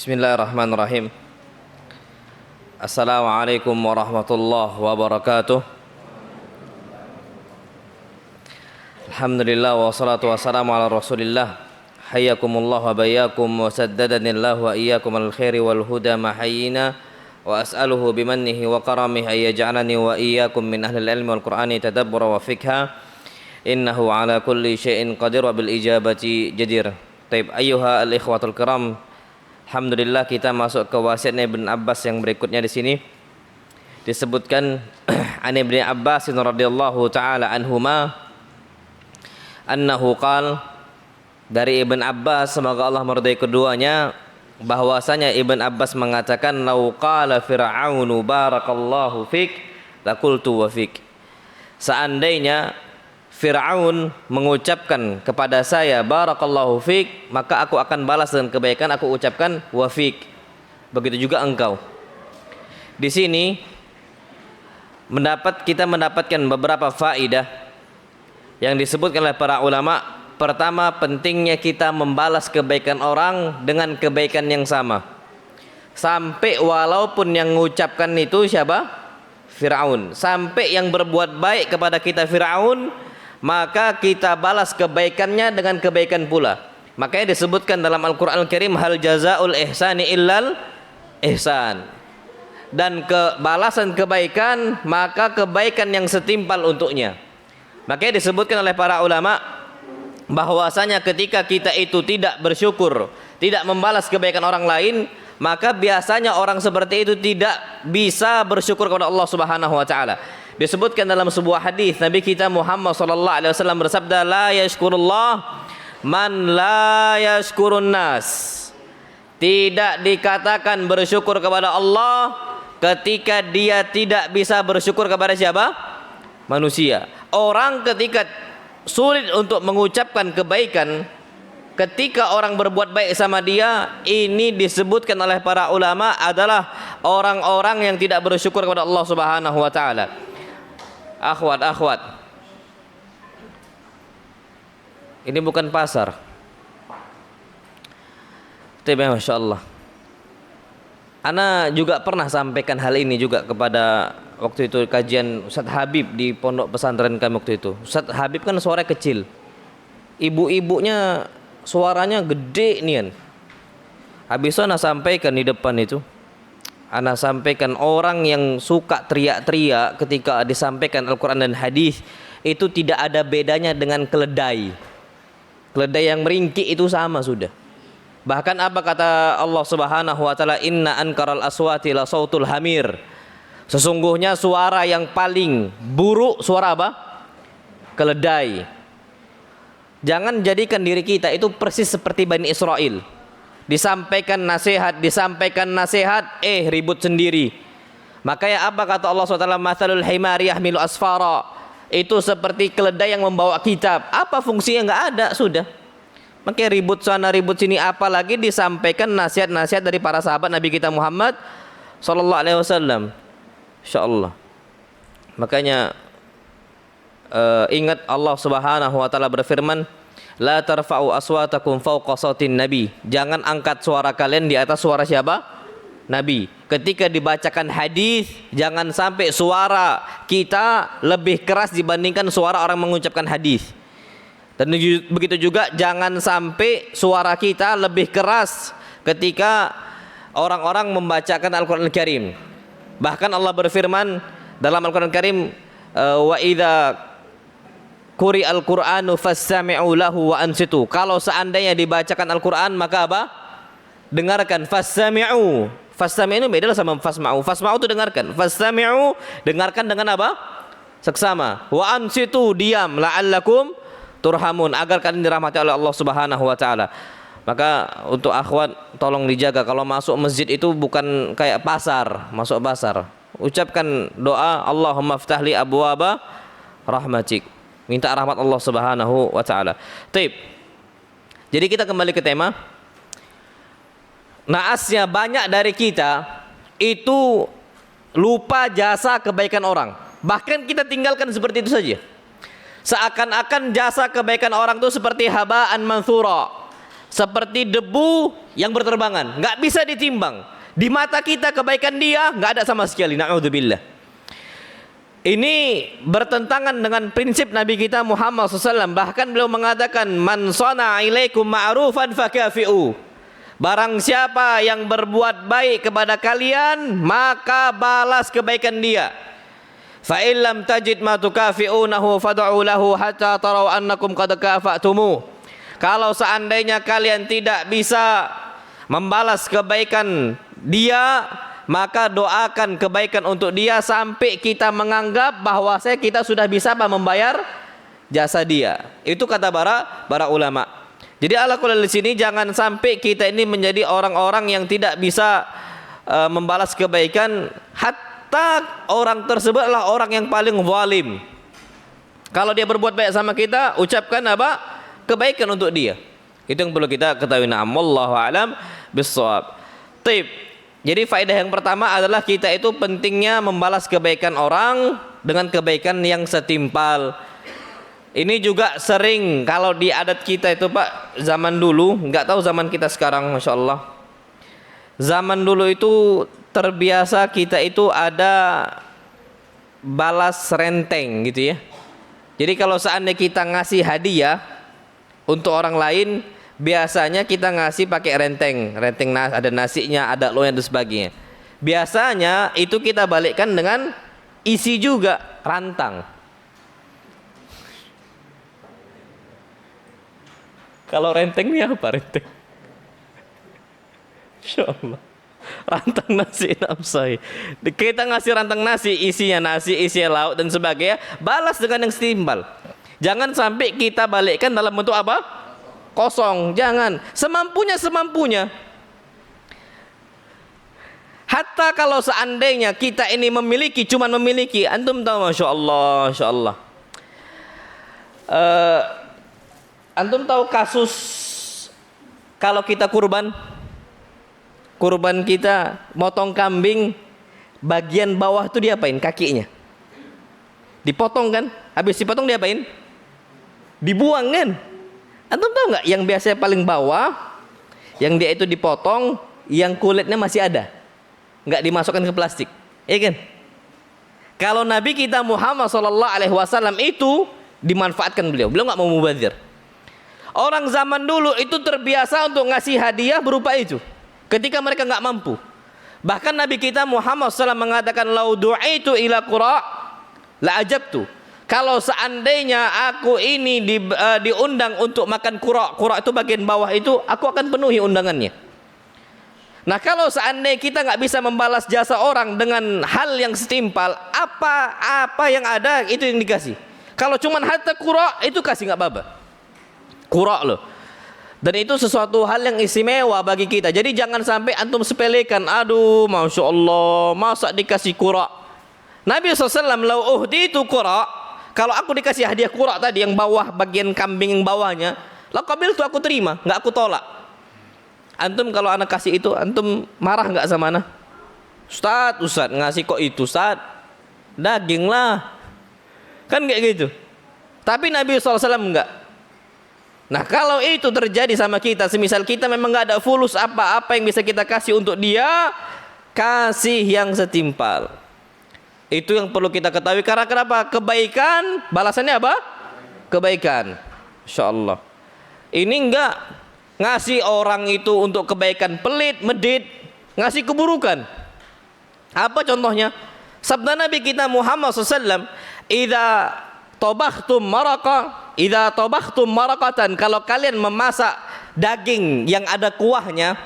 Bismillahirrahmanirrahim. Assalamualaikum warahmatullahi wabarakatuh. Alhamdulillah wassalatu wassalamu ala Rasulillah. Hayyakumullah wa bayyakum wa saddadanillahu wa iyyakum al khairi wal huda ma hayyina wa as'aluhu bimannihi wa karamihi ay yaj'alani wa iyyakum min ahli al-ilmi wal qur'ani tadabbura wa fikha. Innahu ala kulli syai'in qadir wa bil ijabati jadir. Taib ayyuha al-ikhwatul kiram. Alhamdulillah kita masuk ke wasiatnya Ibn Abbas yang berikutnya di sini. Disebutkan an Ibn Abbas radhiyallahu taala anhuma annahu qala, dari Ibn Abbas semoga Allah meridai keduanya, bahwasanya Ibn Abbas mengatakan lau qala fir'aunu barakallahu fik laqultu wa fik. Seandainya Fir'aun mengucapkan kepada saya barakallahu fik, maka aku akan balas dengan kebaikan, aku ucapkan wa fik. Begitu juga engkau. Di sini kita mendapatkan beberapa faidah yang disebutkan oleh para ulama. Pertama, pentingnya kita membalas kebaikan orang dengan kebaikan yang sama. Sampai walaupun yang mengucapkan itu siapa? Fir'aun. Sampai yang berbuat baik kepada kita Fir'aun, maka kita balas kebaikannya dengan kebaikan pula. Makanya disebutkan dalam Al-Quran Al-Karim, hal jazaul ihsani illal ihsan. Dan balasan kebaikan, maka kebaikan yang setimpal untuknya. Makanya disebutkan oleh para ulama bahwasanya ketika kita itu tidak bersyukur, tidak membalas kebaikan orang lain, maka biasanya orang seperti itu tidak bisa bersyukur kepada Allah Subhanahu wa taala. Disebutkan dalam sebuah hadis Nabi kita Muhammad sallallahu alaihi wasallam bersabda, la yashkurullah man la yashkurun nas. Tidak dikatakan bersyukur kepada Allah ketika dia tidak bisa bersyukur kepada siapa? Manusia. Orang ketika sulit untuk mengucapkan kebaikan, ketika orang berbuat baik sama dia, ini disebutkan oleh para ulama adalah orang-orang yang tidak bersyukur kepada Allah Subhanahu wa taala. Akhwat, ini bukan pasar. Tapi Masya Allah, Ana juga pernah sampaikan hal ini juga kepada waktu itu kajian Ustadz Habib di pondok pesantren kami waktu itu. Ustadz Habib kan suara kecil, ibu-ibunya suaranya gede nian. Habis itu Ana sampaikan di depan itu, Ana sampaikan orang yang suka teriak-teriak ketika disampaikan Al-Quran dan hadis itu tidak ada bedanya dengan keledai. Keledai yang meringkik itu sama sudah. Bahkan apa kata Allah Subhanahu wa taala, inna ankaral aswati la sautul hamir. Sesungguhnya suara yang paling buruk suara apa? Keledai. Jangan jadikan diri kita itu persis seperti Bani Israel. Disampaikan nasihat, ribut sendiri. Makanya apa kata Allah SWT, mathalul himari yahmilu asfara, itu seperti keledai yang membawa kitab. Apa fungsinya? Enggak ada, sudah. Makanya ribut sana ribut sini, apalagi disampaikan nasihat-nasihat dari para sahabat Nabi kita Muhammad sallallahu alaihi wasallam. Insyaallah. Makanya ingat Allah Subhanahu wa taala berfirman, la tarfa'u aswatakum fawqa sautin nabi. Jangan angkat suara kalian di atas suara siapa? Nabi. Ketika dibacakan hadis, jangan sampai suara kita lebih keras dibandingkan suara orang mengucapkan hadis. Dan begitu juga jangan sampai suara kita lebih keras ketika orang-orang membacakan Al-Quran Al-Karim. Bahkan Allah berfirman dalam Al-Quran Al-Karim, wa idza Quri al-Qur'anu fastami'u lahu wa ansitu. Kalau seandainya dibacakan Al-Qur'an maka apa? Dengarkan. Fastami'u. Fastami'u beda sama fasma'u. Fasma'u itu dengarkan. Fastami'u, dengarkan dengan apa? Seksama. Wa ansitu, diam. La'allakum turhamun, agar kalian dirahmati oleh Allah Subhanahu wa taala. Maka untuk akhwat tolong dijaga, kalau masuk masjid itu bukan kayak pasar, masuk pasar. Ucapkan doa, Allahumma ftahli abwaba rahmatik. Minta rahmat Allah Subhanahu wa taala. Baik. Jadi kita kembali ke tema. Naasnya banyak dari kita itu lupa jasa kebaikan orang. Bahkan kita tinggalkan seperti itu saja. Seakan-akan jasa kebaikan orang itu seperti habaan mansura. seperti debu yang berterbangan, nggak bisa ditimbang. Di mata kita kebaikan dia nggak ada sama sekali. Na'udzubillah. Ini bertentangan dengan prinsip Nabi kita Muhammad SAW. Bahkan beliau mengatakan, man sana'a ilaikum ma'rufan fakafi'u. Barang siapa yang berbuat baik kepada kalian, maka balas kebaikan dia. Fa illam tajid ma tukafi'unahu fad'u lahu hatta taraw annakum qad kafa'tumu. Kalau seandainya kalian tidak bisa membalas kebaikan dia, maka doakan kebaikan untuk dia sampai kita menganggap bahwa kita sudah bisa membayar jasa dia. Itu kata para ulama. Jadi ala kulli di sini jangan sampai kita ini menjadi orang-orang yang tidak bisa membalas kebaikan, hatta orang tersebut adalah orang yang paling zalim. Kalau dia berbuat baik sama kita, ucapkan apa? Kebaikan untuk dia. Itu yang perlu kita ketahui. Na'am, wallahu a'lam bissawab. Jadi faedah yang pertama adalah kita itu pentingnya membalas kebaikan orang dengan kebaikan yang setimpal. Ini juga sering kalau di adat kita itu Pak, zaman dulu, nggak tahu zaman kita sekarang, Masya Allah. Zaman dulu itu terbiasa kita itu ada balas renteng gitu ya. Jadi kalau seandainya kita ngasih hadiah untuk orang lain, biasanya kita ngasih pakai renteng ada nasinya, ada loyang dan sebagainya. Biasanya itu kita balikkan dengan isi juga rantang. Kalau renteng ini apa renteng? Insya Allah. Rantang nasi nafsai. Kita ngasih rantang nasi, isinya lauk dan sebagainya, balas dengan yang setimpal. Jangan sampai kita balikkan dalam bentuk apa? Kosong. Jangan. Semampunya. Hatta kalau seandainya kita ini cuman memiliki, antum tahu Masya Allah. Antum tahu kasus kalau kita kurban kita motong kambing, bagian bawah itu diapain? Kakinya dipotong kan? Habis dipotong diapain? Dibuang kan? Antum tahu nggak yang biasanya paling bawah, yang dia itu dipotong, yang kulitnya masih ada, nggak dimasukkan ke plastik, ya kan? Kalau Nabi kita Muhammad SAW itu dimanfaatkan beliau nggak mau mubazir. Orang zaman dulu itu terbiasa untuk ngasih hadiah berupa itu ketika mereka nggak mampu. Bahkan Nabi kita Muhammad SAW mengatakan, lau du'aitu ila qura la ajabtu. Kalau seandainya aku ini diundang untuk makan qura itu bagian bawah itu, aku akan penuhi undangannya. Nah kalau seandainya kita nggak bisa membalas jasa orang dengan hal yang setimpal, apa yang ada itu yang dikasih. Kalau cuman hatta qura itu kasih nggak apa-apa. Qura loh. Dan itu sesuatu hal yang istimewa bagi kita. Jadi jangan sampai antum sepelekan. Aduh, Masya Allah, masa dikasih qura. Nabi SAW, lau uhditu qura, kalau aku dikasih hadiah qura tadi, yang bawah, bagian kambing yang bawahnya, la qabiltu, aku terima, nggak aku tolak. Antum kalau anak kasih itu, antum marah nggak sama anak? Ustaz ngasih kok itu Ustaz, daging lah, kan kayak gitu. Tapi Nabi SAW enggak. Nah kalau itu terjadi sama kita, semisal kita memang nggak ada fulus apa yang bisa kita kasih untuk dia, kasih yang setimpal. Itu yang perlu kita ketahui. Karena kenapa? Kebaikan balasannya apa? Kebaikan. Insya Allah. Ini enggak ngasih orang itu untuk kebaikan pelit, medit, ngasih keburukan. Apa contohnya? Sabda Nabi kita Muhammad SAW, idza tabahtum maraqatan, kalau kalian memasak daging yang ada kuahnya,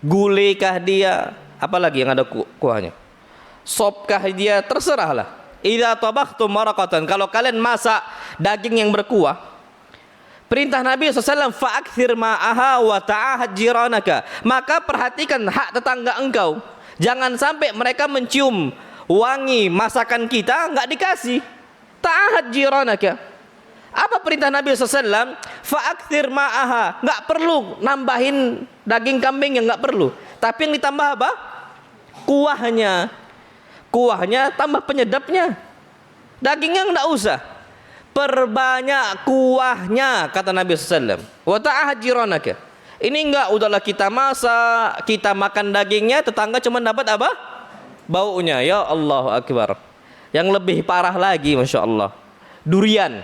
gulekah dia, apalagi yang ada kuahnya, sopkah dia, terserahlah. Idza tabahtum maraqatan, kalau kalian masak daging yang berkuah, perintah Nabi SAW, fa'akthir ma'aha wa ta'ahad jiranaka, maka perhatikan hak tetangga engkau. Jangan sampai mereka mencium wangi masakan kita nggak dikasih. Ta'ahad jiranaka. Apa perintah Nabi SAW? Fa'akthir ma'aha, nggak perlu nambahin daging kambing, yang nggak perlu. Tapi yang ditambah apa? Kuahnya tambah penyedapnya. Dagingnya nggak usah, perbanyak kuahnya, kata Nabi SAW. Wa ta'ahad jiranaka. Ini enggak, udahlah kita masak, kita makan dagingnya, tetangga cuma dapat apa? Baunya. Ya Allahu Akbar. Yang lebih parah lagi, Masya Allah, durian.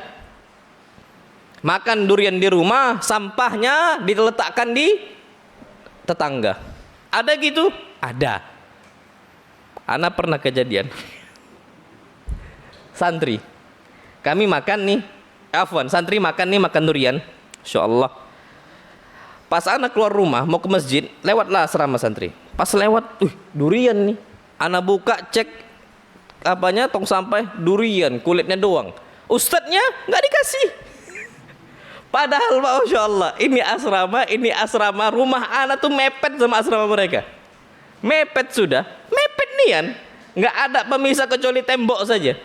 Makan durian di rumah, sampahnya diletakkan di tetangga. Ada gitu? Ada. Ana pernah kejadian. Santri, kami makan nih, santri makan nih, makan durian, Masya Allah. Pas anak keluar rumah mau ke masjid, lewatlah asrama santri. Pas lewat, durian nih. Anak buka, cek apanya, tong sampah, durian, kulitnya doang. Ustadznya nggak dikasih. Padahal Masya Allah, ini asrama, rumah anak tuh mepet sama asrama mereka. Mepet sudah, mepet nian. Nggak ada pemisah kecuali tembok saja.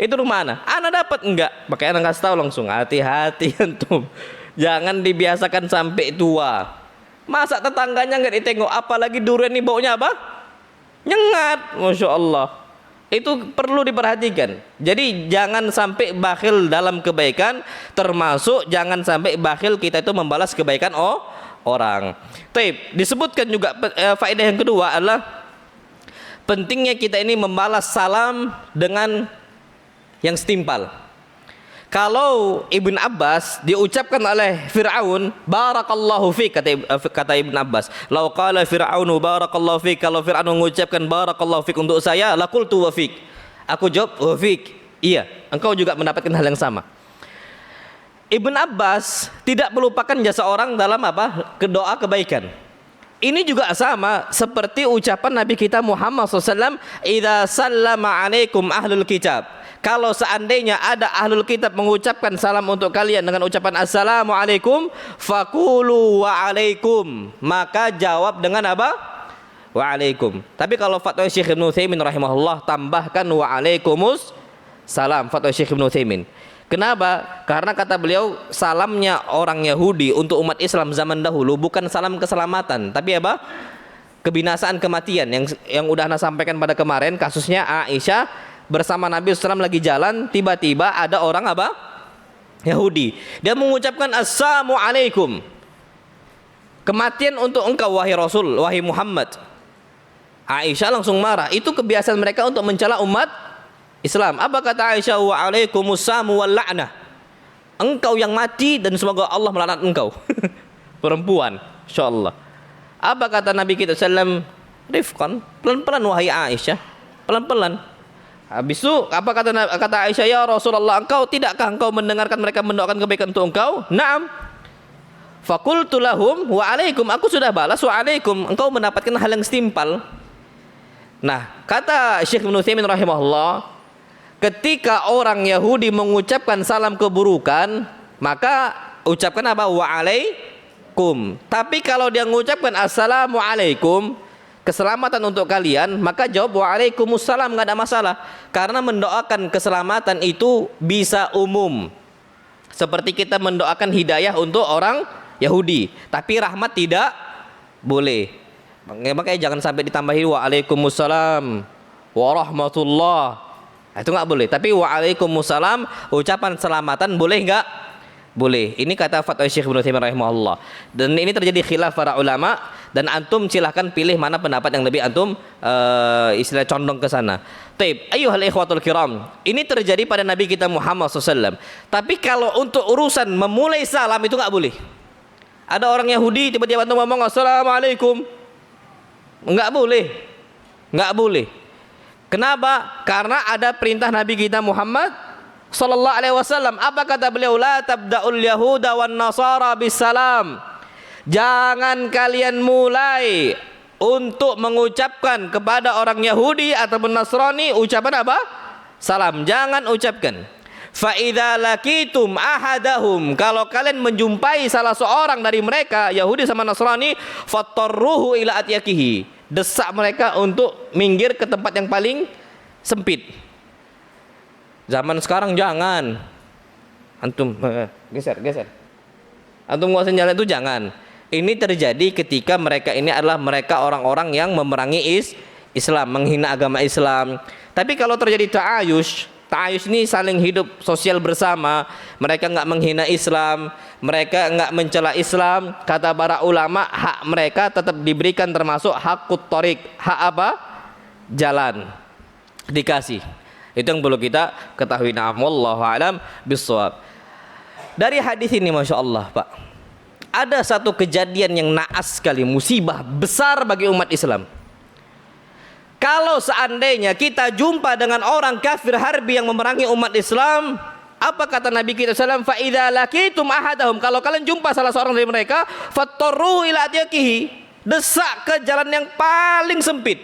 Itu rumah anak dapat enggak? Makanya anak kasih tahu langsung, hati-hati antum. Jangan dibiasakan sampai tua. Masa tetangganya nggak ditengok, apalagi durian ini baunya apa? Nyengat, Masya Allah. Itu perlu diperhatikan. Jadi jangan sampai bakhil dalam kebaikan, termasuk jangan sampai bakhil kita itu membalas kebaikan orang. Taib, disebutkan juga faedah yang kedua adalah pentingnya kita ini membalas salam dengan yang setimpal. Kalau Ibn Abbas diucapkan oleh Fir'aun, barakallahu fik, kata Ibn Abbas, lau qala Fir'aunu barakallahu fik, kalau Fir'aun mengucapkan barakallahu fik untuk saya, laqultu wa fik, aku jawab wa fik, iya, engkau juga mendapatkan hal yang sama. Ibn Abbas tidak melupakan jasa orang dalam apa? Doa kebaikan. Ini juga sama seperti ucapan Nabi kita Muhammad SAW, idza sallama alaikum ahlul kitab. Kalau seandainya ada ahlul kitab mengucapkan salam untuk kalian dengan ucapan assalamualaikum, faqulu waalaikum, maka jawab dengan apa? Waalaikum. Tapi kalau fatwa Syekh Ibnu Utsaimin rahimahullah, tambahkan waalaikumus salam, fatwa Syekh Ibnu Utsaimin. Kenapa? Karena kata beliau, salamnya orang Yahudi untuk umat Islam zaman dahulu bukan salam keselamatan, tapi apa? Kebinasaan, kematian. Yang udah Ana sampaikan pada kemarin, kasusnya Aisyah bersama Nabi SAW lagi jalan, tiba-tiba ada orang apa? Yahudi. Dia mengucapkan assalamualaikum, kematian untuk engkau wahai Rasul, wahai Muhammad. Aisyah langsung marah. Itu kebiasaan mereka untuk mencela umat Islam. Apa kata Aisyah? Waalaikumsalam wal la'nah, engkau yang mati dan semoga Allah melaknat engkau. Perempuan, insyaallah. Apa kata Nabi kita sallam? Rifqan, pelan-pelan wahai Aisyah, pelan-pelan. Habis itu apa kata Aisyah, ya Rasulullah, tidakkah engkau mendengarkan mereka mendoakan kebaikan untuk engkau? Naam. Faqultu lahum wa alaikum, aku sudah balas wa alaikum, engkau mendapatkan hal yang setimpal. Nah, kata Syekh Ibnu Utsaimin rahimahullah, ketika orang Yahudi mengucapkan salam keburukan, maka ucapkan apa? Wa alaikum. Tapi kalau dia mengucapkan assalamualaikum, keselamatan untuk kalian, maka jawab waalaikumsalam, nggak ada masalah. Karena mendoakan keselamatan itu bisa umum, seperti kita mendoakan hidayah untuk orang Yahudi, tapi rahmat tidak boleh. Makanya jangan sampai ditambahi waalaikumsalam warahmatullah, itu nggak boleh. Tapi waalaikumsalam, ucapan selamatan boleh nggak? Boleh. Ini kata fatwa Syekh Ibnu Utsaimin rahimahullah. Dan ini terjadi khilaf para ulama, dan antum silahkan pilih mana pendapat yang lebih antum istilah condong ke sana. Taib, ayyuhal ikhwatul kiram, ini terjadi pada Nabi kita Muhammad SAW. Tapi kalau untuk urusan memulai salam itu nggak boleh. Ada orang Yahudi tiba-tiba antum ngomong assalamualaikum, nggak boleh, nggak boleh. Kenapa? Karena ada perintah Nabi kita Muhammad sallallahu alaihi wasallam. Apa kata beliau? La tabda'ul yahuda wan nasara bisalam. Jangan kalian mulai untuk mengucapkan kepada orang Yahudi ataupun Nasrani ucapan apa? Salam. Jangan ucapkan. Fa idza laqitum ahadahum, kalau kalian menjumpai salah seorang dari mereka Yahudi sama Nasrani, fattarruhu ila atyakihi, desak mereka untuk minggir ke tempat yang paling sempit. Zaman sekarang jangan antum geser. Antum nguasain jalan itu jangan. Ini terjadi ketika mereka ini adalah mereka orang-orang yang memerangi Islam, menghina agama Islam. Tapi kalau terjadi ta'ayush, Ta'ayush ini saling hidup sosial bersama. Mereka nggak menghina Islam, mereka nggak mencela Islam. Kata para ulama, hak mereka tetap diberikan, termasuk hakut torik. Hak apa? Jalan dikasih. Itu yang perlu kita ketahui. Wallahu a'lam bishawab. Dari hadis ini, masya Allah, Pak, ada satu kejadian yang naas sekali, musibah besar bagi umat Islam. Kalau seandainya kita jumpa dengan orang kafir harbi yang memerangi umat Islam, apa kata Nabi kita sallallahu alaihi wasallam? Fa idza laqitum ahadahum, kalau kalian jumpa salah seorang dari mereka, fattaru ila atyaqihi, desak ke jalan yang paling sempit.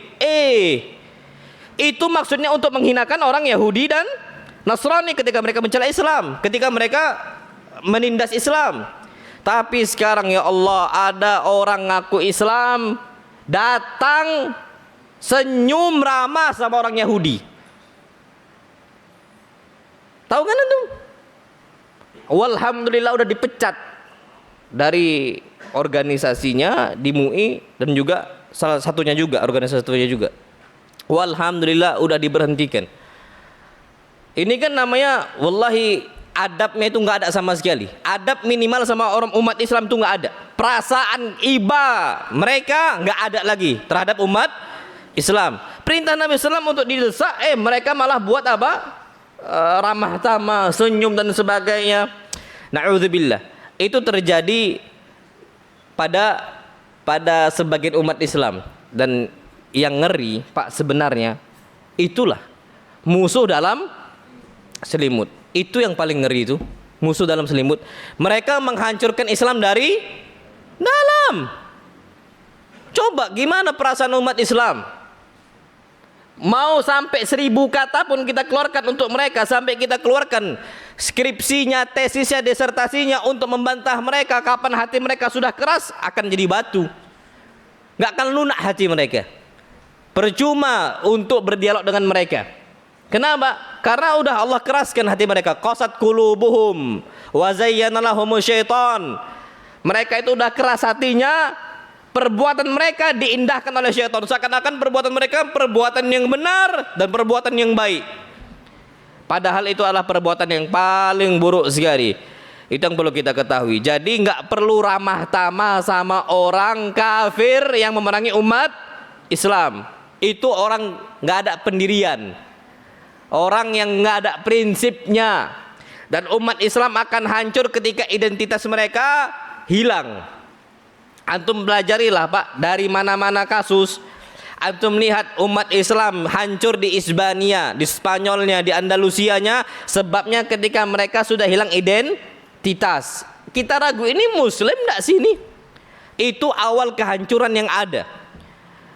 Itu maksudnya untuk menghinakan orang Yahudi dan Nasrani ketika mereka mencela Islam, ketika mereka menindas Islam. Tapi sekarang ya Allah, ada orang ngaku Islam datang senyum ramah sama orang Yahudi. Tahu kan itu? Walhamdulillah udah dipecat dari organisasinya di MUI, dan juga salah satunya juga, organisasi satunya juga. Walhamdulillah udah diberhentikan. Ini kan namanya, wallahi, adabnya itu nggak ada sama sekali. Adab minimal sama orang umat Islam itu nggak ada. Perasaan iba mereka nggak ada lagi terhadap umat Islam. Perintah Nabi SAW untuk didesak, mereka malah buat apa? Ramah tamah, senyum dan sebagainya. Na'udzubillah. Itu terjadi pada sebagian umat Islam. Dan yang ngeri, Pak, sebenarnya itulah musuh dalam selimut. Itu yang paling ngeri, itu musuh dalam selimut. Mereka menghancurkan Islam dari dalam. Coba gimana perasaan umat Islam? Mau sampai 1000 kata pun kita keluarkan untuk mereka, sampai kita keluarkan skripsinya, tesisnya, disertasinya untuk membantah mereka. Kapan hati mereka sudah keras, akan jadi batu, nggak akan lunak hati mereka. Percuma untuk berdialog dengan mereka. Kenapa? Karena udah Allah keraskan hati mereka. Qasat qulubuhum wa zayyana lahumus syaitan. Mereka itu udah keras hatinya. Perbuatan mereka diindahkan oleh syaitan, seakan-akan perbuatan mereka perbuatan yang benar dan perbuatan yang baik. Padahal itu adalah perbuatan yang paling buruk sekali. Itu yang perlu kita ketahui. Jadi nggak perlu ramah tamah sama orang kafir yang memerangi umat Islam. Itu orang nggak ada pendirian, orang yang nggak ada prinsipnya. Dan umat Islam akan hancur ketika identitas mereka hilang. Antum belajarilah, Pak, dari mana-mana kasus. Antum lihat umat Islam hancur di Isbania, di Spanyolnya, di Andalusianya. Sebabnya ketika mereka sudah hilang identitas. Kita ragu, ini Muslim enggak sini? Itu awal kehancuran yang ada.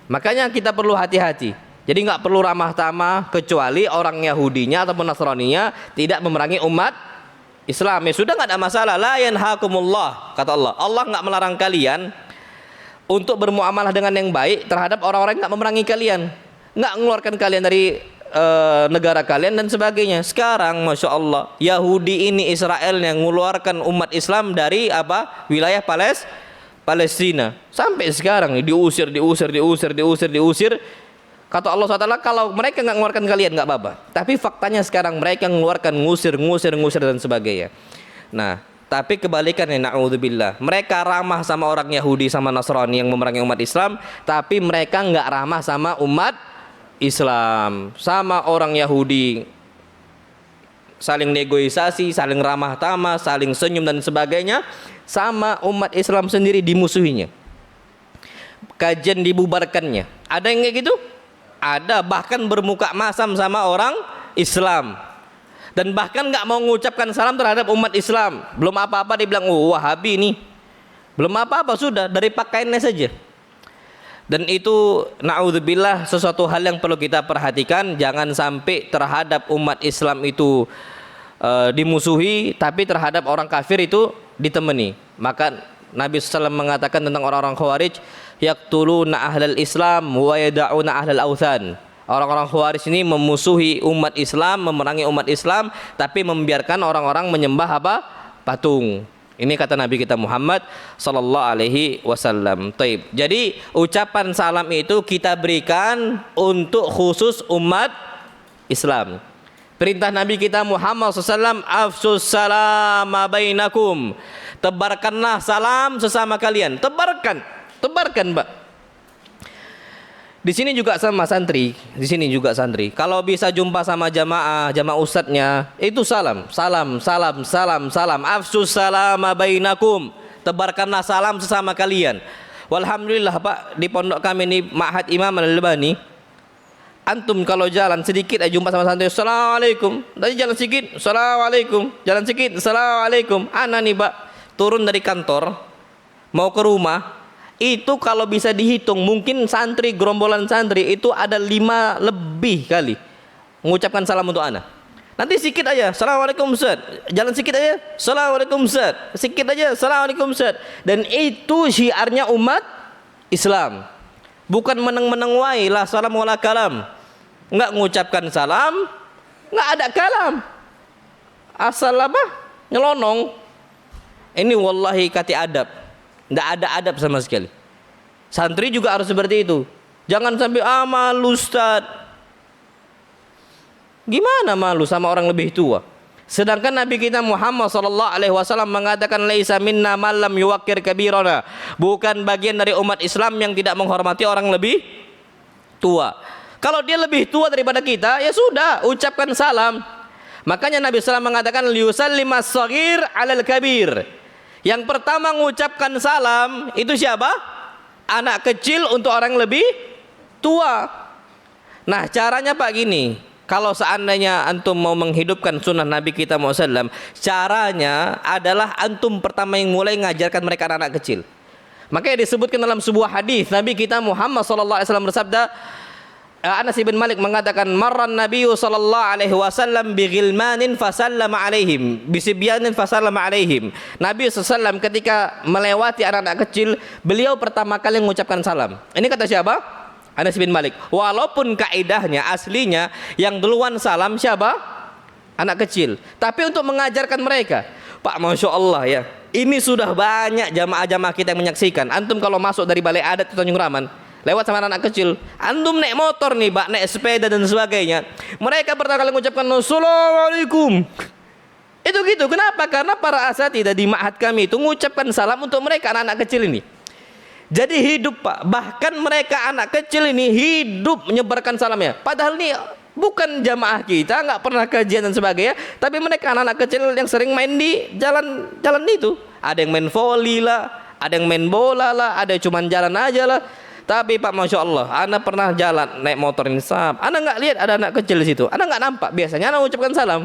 Makanya kita perlu hati-hati. Jadi nggak perlu ramah tamah, kecuali orang Yahudinya ataupun Nasraninya tidak memerangi umat Islam. Ya sudah, nggak ada masalah. La yanhakumullah, kata Allah. Allah nggak melarang kalian untuk bermuamalah dengan yang baik terhadap orang-orang yang nggak memerangi kalian, nggak mengeluarkan kalian dari negara kalian dan sebagainya. Sekarang masya Allah, Yahudi ini, Israel yang mengeluarkan umat Islam dari apa? Wilayah Palestina. Sampai sekarang diusir. Kata Allah SWT, kalau mereka nggak mengeluarkan kalian nggak apa-apa. Tapi faktanya sekarang mereka mengeluarkan, ngusir dan sebagainya. Nah, tapi kebalikannya, na'udzubillah. Mereka ramah sama orang Yahudi sama Nasrani yang memerangi umat Islam, tapi mereka nggak ramah sama umat Islam. Sama orang Yahudi saling negosiasi, saling ramah tamah, saling senyum dan sebagainya. Sama umat Islam sendiri dimusuhinya, kajian dibubarkannya. Ada yang kayak gitu? Ada, bahkan bermuka masam sama orang Islam, dan bahkan nggak mau mengucapkan salam terhadap umat Islam. Belum apa-apa dibilang, oh, Wahabi nih. Belum apa-apa, sudah dari pakaiannya saja. Dan itu na'udzubillah sesuatu hal yang perlu kita perhatikan. Jangan sampai terhadap umat Islam itu dimusuhi, tapi terhadap orang kafir itu ditemani. Maka Nabi SAW mengatakan tentang orang-orang Khawarij, yaqtuluna ahlal Islam wa yada'una ahlal authan. Orang-orang Khawarij ini memusuhi umat Islam, memerangi umat Islam, tapi membiarkan orang-orang menyembah apa? Patung. Ini kata Nabi kita Muhammad sallallahu alaihi wasallam. Taib. Jadi ucapan salam itu kita berikan untuk khusus umat Islam. Perintah Nabi kita Muhammad SAW, afsus salama bainakum. Tebarkanlah salam sesama kalian. Tebarkan, Pak. Di sini juga sama santri, di sini juga santri. Kalau bisa jumpa sama jamaah ustadznya, itu salam. Afsus salama bainakum. Tebarkanlah salam sesama kalian. Walhamdulillah Pak, di pondok kami ini Ma'had Imam Al-Albani, antum kalau jalan sedikit aja jumpa sama santri, assalamualaikum. Tadi jalan sedikit, assalamualaikum. Jalan sedikit, assalamualaikum. Ana nih Pak, turun dari kantor mau ke rumah, itu kalau bisa dihitung mungkin santri, gerombolan santri itu ada 5 lebih kali mengucapkan salam untuk ana. Nanti sedikit aja, assalamualaikum Ustaz. Jalan sedikit aja, assalamualaikum Ustaz. Sedikit aja, assalamualaikum Ustaz. Dan itu syiarnya umat Islam. Bukan meneng-meneng wae lah salam wala kalam. Enggak mengucapkan salam, enggak ada kalam. Asal apa? Nyelonong. Ini wallahi kati adab. Enggak ada adab sama sekali. Santri juga harus seperti itu. Jangan sampai malu Ustaz. Gimana malu sama orang lebih tua? Sedangkan Nabi kita Muhammad sallallahu alaihi wasallam mengatakan laisa minna man lam yuwaqqir kabirana. Bukan bagian dari umat Islam yang tidak menghormati orang lebih tua. Kalau dia lebih tua daripada kita, ya sudah, ucapkan salam. Makanya Nabi SAW mengatakan liusallimas shaghir 'alal kabir. Yang pertama mengucapkan salam itu siapa? Anak kecil untuk orang lebih tua. Nah, caranya Pak gini. Kalau seandainya antum mau menghidupkan sunnah Nabi kita Muhammad SAW, caranya adalah antum pertama yang mulai mengajarkan mereka anak kecil. Makanya disebutkan dalam sebuah hadis Nabi kita Muhammad SAW bersabda, Anas bin Malik mengatakan, marran Nabiyyu sallallahu alaihi wasallam bi ghilmanin fasallama alaihim, bi sibyanin fasallama alaihim. Nabi SAW ketika melewati anak-anak kecil, beliau pertama kali mengucapkan salam. Ini kata siapa? Anas bin Malik. Walaupun kaidahnya aslinya yang duluan salam siapa? Anak kecil. Tapi untuk mengajarkan mereka, Pak, masya Allah ya, ini sudah banyak jamaah-jamaah kita yang menyaksikan. Antum kalau masuk dari Balai Adat Tanjung Raman, lewat sama anak kecil, antum naik motor nih Pak, naik sepeda dan sebagainya, mereka pertama kali mengucapkan assalamualaikum. Itu gitu. Kenapa? Karena para asatidzah di ma'had kami itu mengucapkan salam untuk mereka anak-anak kecil ini. Jadi hidup Pak, bahkan mereka anak kecil ini hidup menyebarkan salamnya. Padahal ini bukan jamaah kita, nggak pernah kajian dan sebagainya, tapi mereka anak-anak kecil yang sering main di jalan itu. Ada yang main voli lah, ada yang main bola lah, ada yang cuma jalan aja lah. Tapi Pak, masya Allah, ana pernah jalan naik motor ini sab, ana nggak lihat ada anak kecil di situ, ana nggak nampak. Biasanya ana ucapkan salam.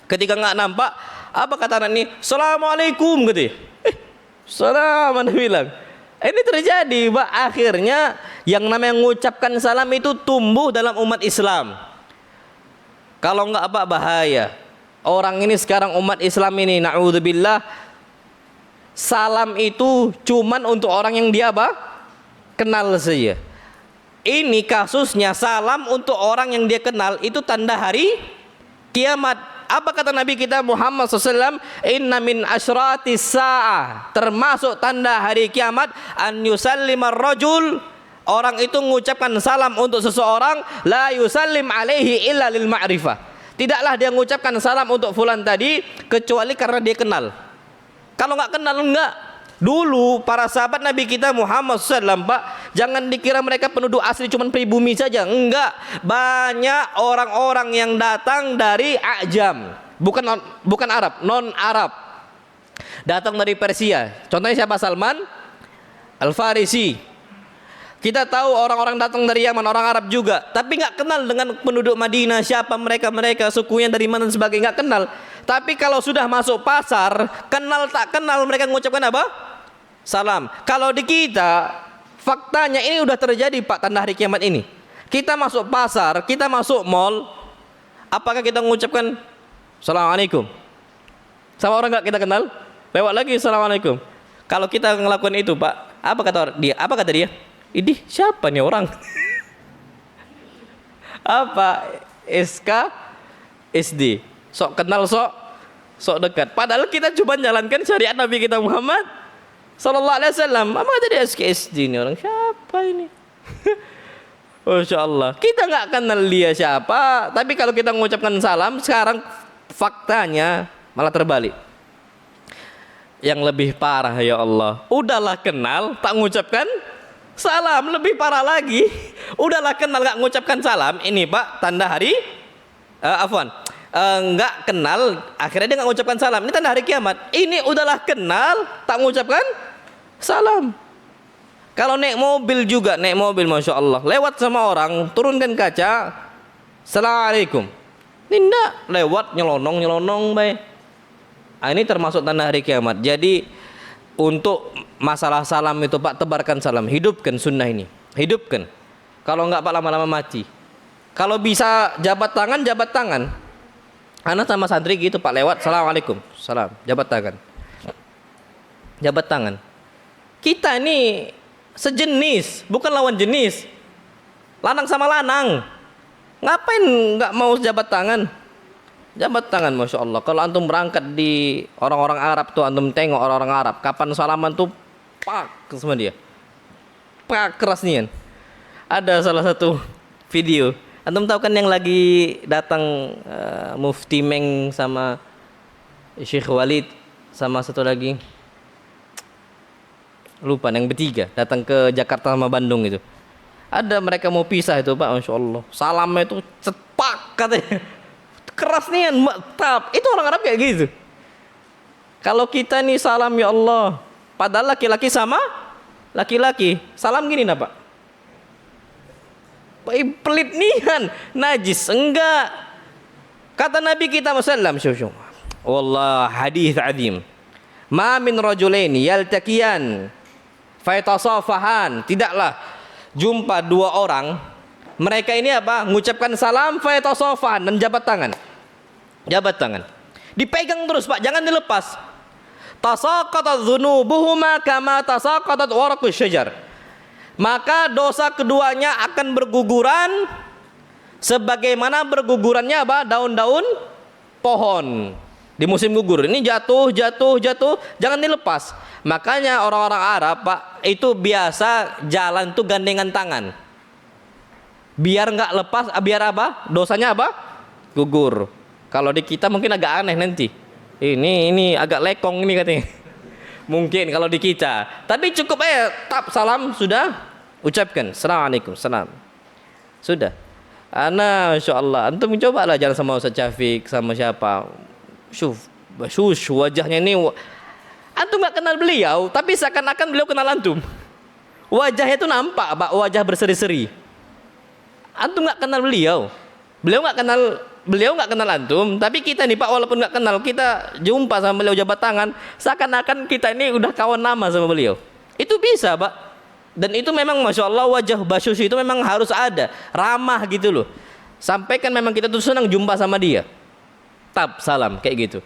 Ketika nggak nampak, apa kata anak ini? Assalamualaikum gitu. Salam, ana bilang. Ini terjadi, Pak. Akhirnya yang namanya mengucapkan salam itu tumbuh dalam umat Islam. Kalau enggak apa bahaya. Orang ini sekarang umat Islam ini, na'udzubillah, salam itu cuman untuk orang yang dia apa? Kenal saja. Ini kasusnya salam untuk orang yang dia kenal itu tanda hari kiamat. Apa kata Nabi kita Muhammad SAW? Inna min asyratis sa'ah, termasuk tanda hari kiamat, an yusallimar rajul, orang itu mengucapkan salam untuk seseorang, la yusallim alaihi illa lil ma'rifah. Tidaklah dia mengucapkan salam untuk fulan tadi kecuali karena dia kenal. Kalau nggak kenal enggak. Dulu para sahabat Nabi kita Muhammad SAW, Pak, jangan dikira mereka penduduk asli cuma pribumi saja. Enggak, banyak orang-orang yang datang dari Ajam, bukan Arab, non Arab, datang dari Persia. Contohnya siapa? Salman Al-Farisi. Kita tahu orang-orang datang dari Yaman, orang Arab juga, tapi nggak kenal dengan penduduk Madinah, siapa mereka, sukunya dari mana dan sebagainya, nggak kenal. Tapi kalau sudah masuk pasar, kenal tak kenal, mereka mengucapkan apa? Salam. Kalau di kita, faktanya ini udah terjadi Pak, tanda hari kiamat ini. Kita masuk pasar, kita masuk mall, apakah kita mengucapkan Assalamualaikum sama orang nggak kita kenal? Lewat lagi Assalamualaikum. Kalau kita ngelakukan itu Pak, apa kata dia? Apa kata dia? Ini siapa nih orang? Apa? SK SD. Sok kenal, sok dekat. Padahal kita cuma jalankan syariat Nabi kita Muhammad Sallallahu alaihi wasallam. Apa kata dia? SK SD ini orang siapa ini? Masya Allah. Kita nggak kenal dia siapa, tapi kalau kita mengucapkan salam, sekarang faktanya malah terbalik. Yang lebih parah ya Allah, udahlah kenal tak mengucapkan salam, lebih parah lagi. Udahlah kenal nggak mengucapkan salam, ini Pak tanda hari nggak kenal, akhirnya dia nggak mengucapkan salam, ini tanda hari kiamat. Ini udahlah kenal tak mengucapkan salam. Kalau naik mobil juga, naik mobil Masya Allah, lewat sama orang, turunkan kaca, Assalamualaikum. Ini enggak, lewat nyelonong baik. Ini termasuk tanda hari kiamat. Jadi untuk masalah salam itu Pak, tebarkan salam, hidupkan sunnah ini, hidupkan. Kalau enggak Pak lama-lama mati. Kalau bisa jabat tangan. Anak sama santri gitu Pak, lewat, Assalamualaikum, salam, jabat tangan. Kita ini sejenis, bukan lawan jenis. Lanang sama lanang. Ngapain nggak mau jabat tangan? Jabat tangan, Masya Allah. Kalau antum berangkat di orang-orang Arab tuh, antum tengok orang-orang Arab, kapan salaman tuh pak sama dia. Pak keras nih kan. Ada salah satu video. Antum tahu kan yang lagi datang Mufti Meng sama Syekh Walid sama satu lagi, lupa, yang bertiga datang ke Jakarta sama Bandung itu. Ada mereka mau pisah itu Pak, Masya Allah. Salamnya itu cepak katanya. Keras nih kan, itu orang Arab kayak gitu. Kalau kita nih salam ya Allah, padahal laki-laki sama laki-laki, salam gini nah Pak. Pelit nih kan, najis, enggak. Kata Nabi kita Musallam, wallah hadis adim. Ma min rajulaini yaltaqiyan fayatasafahan, tidaklah jumpa dua orang, mereka ini apa? Mengucapkan salam fayatasafahan dan jabat tangan. Jabat tangan. Dipegang terus Pak, jangan dilepas. Tasaqatat dzunubuhuma kama tasaqatat waraqus syajar. Maka dosa keduanya akan berguguran sebagaimana bergugurannya apa? Daun-daun pohon di musim gugur. Ini jatuh, jangan dilepas. Makanya orang-orang Arab Pak itu biasa jalan tuh gandengan tangan. Biar nggak lepas, biar apa? Dosanya apa? Gugur. Kalau di kita mungkin agak aneh nanti. Ini agak lekong ini katanya. Mungkin kalau di kita. Tapi cukup tap salam sudah, ucapkan Assalamualaikum, salam. Sudah. Masya Allah. Antum cobalah jalan sama Ustaz Syafiq, sama siapa. Syush wajahnya ini. Antum nggak kenal beliau, tapi seakan-akan beliau kenal antum. Wajahnya itu nampak Pak, wajah berseri-seri. Antum nggak kenal beliau, beliau nggak kenal antum, tapi kita nih Pak walaupun nggak kenal, kita jumpa sama beliau jabat tangan, seakan-akan kita ini udah kawan nama sama beliau. Itu bisa Pak, dan itu memang Masya Allah wajah basyus itu memang harus ada, ramah gitu loh. Sampaikan memang kita tuh senang jumpa sama dia, tap salam kayak gitu.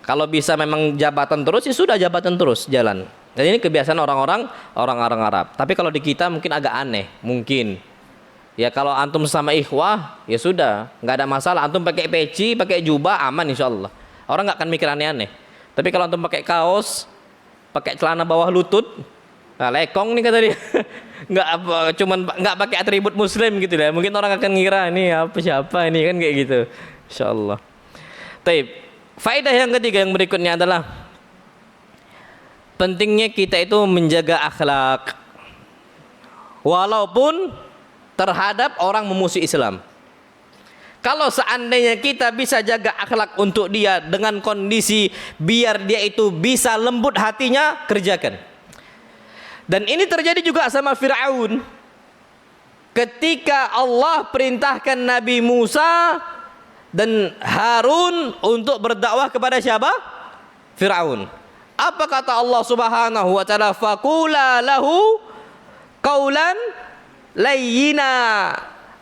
Kalau bisa memang jabatan terus, ya sudah jabatan terus jalan. Dan ini kebiasaan orang-orang Arab. Tapi kalau di kita mungkin agak aneh, mungkin. Ya kalau antum sama ikhwah, ya sudah, nggak ada masalah. Antum pakai peci, pakai jubah, aman insya Allah. Orang nggak akan mikir aneh-aneh. Tapi kalau antum pakai kaos, pakai celana bawah lutut, nah lekong nih kata dia, nggak pakai atribut Muslim gitu ya. Mungkin orang akan ngira ini apa siapa ini kan kayak gitu. Insya Allah. Taib. Faedah yang ketiga yang berikutnya adalah pentingnya kita itu menjaga akhlak, walaupun terhadap orang memusuhi Islam. Kalau seandainya kita bisa jaga akhlak untuk dia dengan kondisi biar dia itu bisa lembut hatinya, kerjakan. Dan ini terjadi juga sama Fir'aun. Ketika Allah perintahkan Nabi Musa dan Harun untuk berdakwah kepada siapa? Fir'aun. Apa kata Allah Subhanahu wa taala? Faqula lahu qaulan layyina.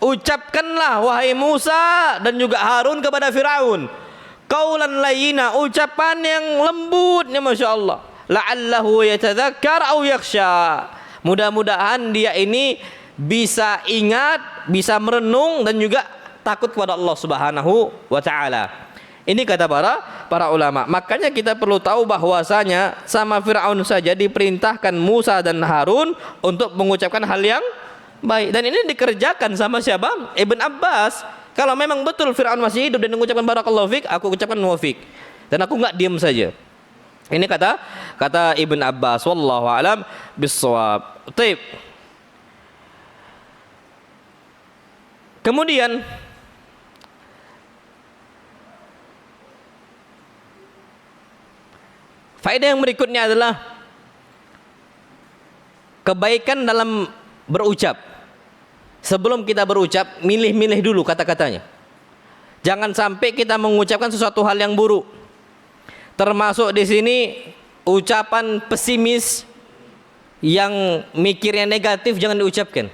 Ucapkanlah wahai Musa dan juga Harun kepada Fir'aun qaulan layyina, ucapan yang lembutnya Masya Allah. La'allahu yatadzakkar aw yakhsha. Mudah-mudahan dia ini bisa ingat, bisa merenung dan juga takut kepada Allah Subhanahu wa taala. Ini kata para ulama. Makanya kita perlu tahu bahwasanya sama Firaun saja diperintahkan Musa dan Harun untuk mengucapkan hal yang baik. Dan ini dikerjakan sama siapa? Ibn Abbas. Kalau memang betul Fir'aun masih hidup dan mengucapkan barakallahu fik, aku ucapkan wafik. Dan aku enggak diam saja. Ini kata Ibn Abbas, wallahu alam bissawab. Baik. Kemudian faedah yang berikutnya adalah kebaikan dalam berucap. Sebelum kita berucap, milih-milih dulu kata-katanya. Jangan sampai kita mengucapkan sesuatu hal yang buruk. Termasuk di sini ucapan pesimis yang mikirnya negatif jangan diucapkan.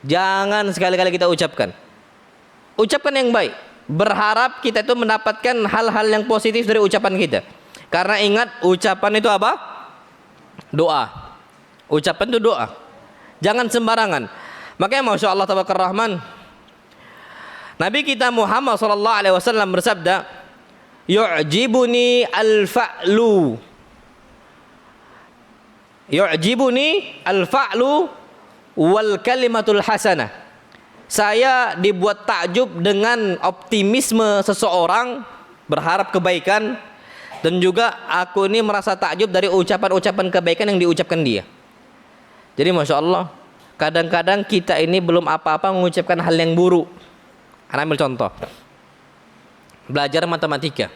Jangan sekali-kali kita ucapkan. Ucapkan yang baik. Berharap kita itu mendapatkan hal-hal yang positif dari ucapan kita. Karena ingat, ucapan itu apa? Doa. Ucapan itu doa. Jangan sembarangan. Makanya Masya Allah Tabarakar Rahman, Nabi kita Muhammad SAW bersabda, yu'jibuni al-fa'lu. Yu'jibuni al-fa'lu wal kalimatul hasanah. Saya dibuat takjub dengan optimisme seseorang, berharap kebaikan, dan juga aku ini merasa takjub dari ucapan-ucapan kebaikan yang diucapkan dia. Jadi Masya Allah, kadang-kadang kita ini belum apa-apa mengucapkan hal yang buruk. Saya ambil contoh. Belajar matematika.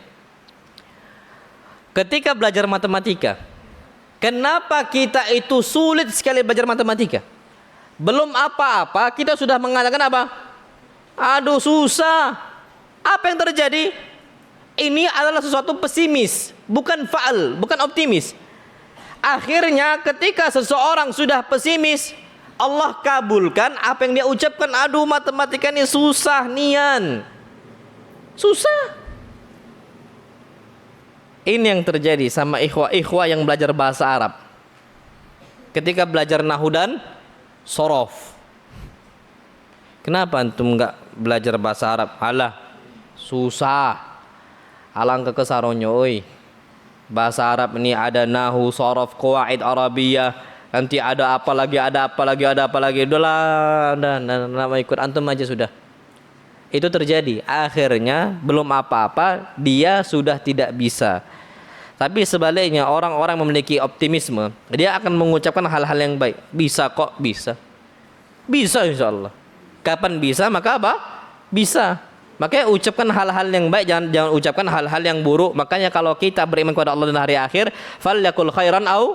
Ketika belajar matematika, kenapa kita itu sulit sekali belajar matematika? Belum apa-apa, kita sudah mengatakan apa? Aduh susah. Apa yang terjadi? Ini adalah sesuatu pesimis, bukan faal, bukan optimis. Akhirnya ketika seseorang sudah pesimis, Allah kabulkan apa yang dia ucapkan. Aduh matematika ini susah nian. Susah. Ini yang terjadi sama ikhwah yang belajar bahasa Arab. Ketika belajar nahu dan sorof. Kenapa antum enggak belajar bahasa Arab? Alah, susah. Alang kekesaronyo oi. Bahasa Arab ini ada nahu, sorof, qawaid Arabiyah. Nanti ada apa lagi, ada apa lagi, ada apa lagi. Udahlah, nama ikut antum aja sudah. Itu terjadi. Akhirnya belum apa-apa dia sudah tidak bisa. Tapi sebaliknya orang-orang memiliki optimisme, dia akan mengucapkan hal-hal yang baik. Bisa kok, bisa. Bisa insyaallah. Kapan bisa maka apa? Bisa. Makanya ucapkan hal-hal yang baik, jangan ucapkan hal-hal yang buruk. Makanya kalau kita beriman kepada Allah dan hari akhir, falyakul khairan au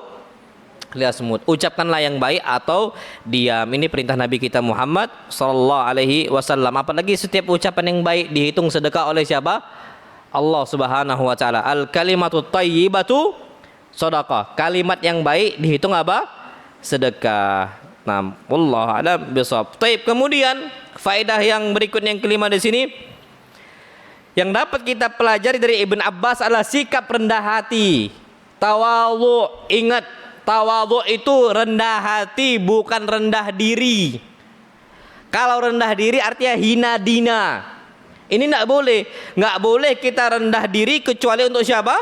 liyasmut. Ucapkanlah yang baik atau diam. Ini perintah Nabi kita Muhammad sallallahu alaihi wasallam. Apalagi setiap ucapan yang baik dihitung sedekah oleh siapa? Allah Subhanahu wa taala. Al kalimatut thayyibatu shadaqah. Kalimat yang baik dihitung apa? Sedekah. Nah, wallahu a'lam bishawab. Baik, kemudian faedah yang berikutnya yang kelima di sini yang dapat kita pelajari dari Ibn Abbas adalah sikap rendah hati. Tawadhu. Ingat, tawadhu itu rendah hati, bukan rendah diri. Kalau rendah diri artinya hina dina. Ini nggak boleh kita rendah diri kecuali untuk siapa?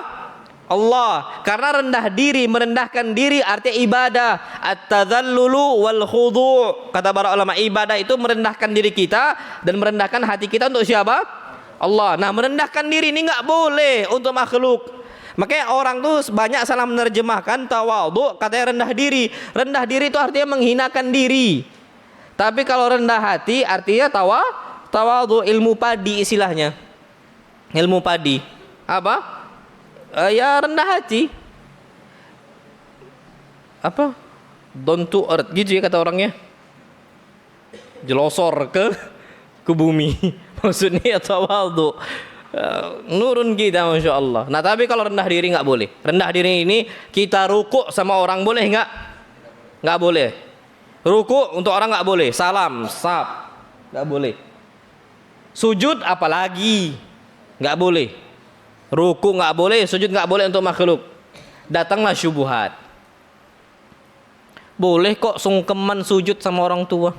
Allah. Karena rendah diri, merendahkan diri artinya ibadah. At-tadzallulu wal khudu'. Kata para ulama, ibadah itu merendahkan diri kita dan merendahkan hati kita untuk siapa? Allah. Nah, merendahkan diri ini nggak boleh untuk makhluk. Makanya orang tuh banyak salah menerjemahkan tawadhu katanya rendah diri. Rendah diri itu artinya menghinakan diri. Tapi kalau rendah hati artinya tawadhu, ilmu padi istilahnya. Ilmu padi. Apa? Ya rendah hati. Apa? Down to earth gitu ya kata orangnya. Jelosor ke bumi. Maksudnya tawadhu. Nurun kita Masya Allah. Nah tapi kalau rendah diri nggak boleh. Rendah diri ini kita rukuk sama orang boleh nggak? Nggak boleh. Rukuk untuk orang nggak boleh. Salam, sab, nggak boleh. Sujud apalagi nggak boleh. Ruku nggak boleh, sujud nggak boleh untuk makhluk. Datanglah syubhat. Boleh kok sungkeman sujud sama orang tua.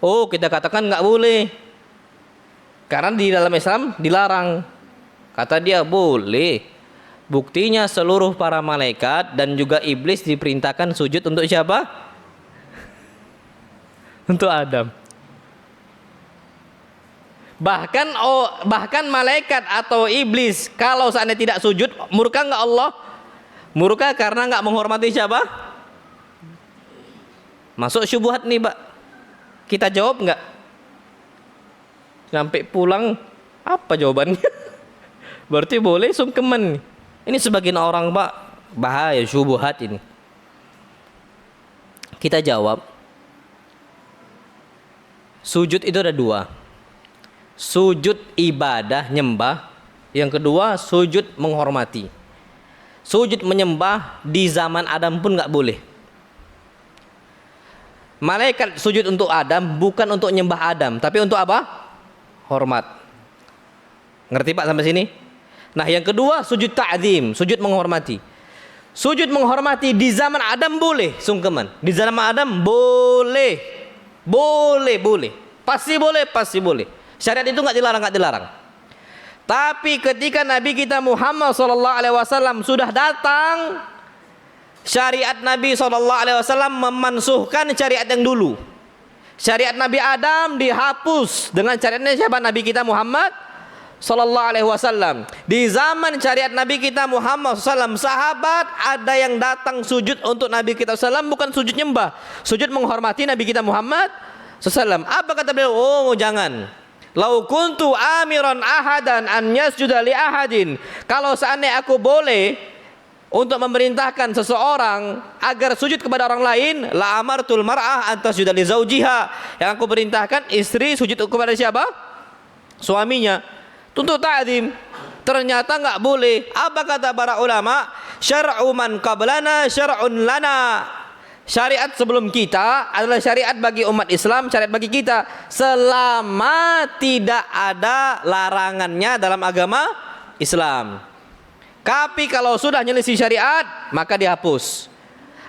Oh kita katakan nggak boleh. Karena di dalam Islam dilarang. Kata dia boleh. Buktinya seluruh para malaikat dan juga iblis diperintahkan sujud untuk siapa? untuk Adam. Bahkan malaikat atau iblis kalau seandainya tidak sujud, murka enggak Allah? Murka karena enggak menghormati siapa? Masuk syubhat nih, Pak. Kita jawab enggak? Sampai pulang apa jawabannya? Berarti boleh sungkeman. Ini sebagian orang, Pak, bahaya syubhat ini. Kita jawab, sujud itu ada dua. Sujud ibadah, nyembah. Yang kedua, sujud menghormati. Sujud menyembah di zaman Adam pun nggak boleh. Malaikat sujud untuk Adam bukan untuk nyembah Adam, tapi untuk apa? Hormat. Ngerti Pak sampai sini? Nah, yang kedua sujud ta'zim, sujud menghormati. Sujud menghormati di zaman Adam boleh, sungkeman. Di zaman Adam boleh. Boleh. Pasti boleh. Syariat itu nggak dilarang. Tapi ketika Nabi kita Muhammad SAW sudah datang, syariat Nabi SAW memansuhkan syariat yang dulu. Syariat Nabi Adam dihapus dengan syariatnya siapa? Nabi kita Muhammad SAW. Di zaman syariat Nabi kita Muhammad SAW, sahabat ada yang datang sujud untuk Nabi kita SAW, bukan sujud nyembah, sujud menghormati Nabi kita Muhammad SAW. Apa kata beliau? Oh, jangan. Lau kuntu amiran ahadan an yasjuda li ahadin. Kalau seandainya aku boleh untuk memerintahkan seseorang agar sujud kepada orang lain, la amartul mar'ah an tasjuda li zaujiha. Yang aku perintahkan istri sujud kepada siapa? Suaminya. Tuntut ta'zim. Ternyata enggak boleh. Apa kata para ulama? Syar'u man qablana syar'un lana. Syariat sebelum kita adalah syariat bagi umat Islam, syariat bagi kita, selama tidak ada larangannya dalam agama Islam. Tapi kalau sudah nyelisih syariat, maka dihapus.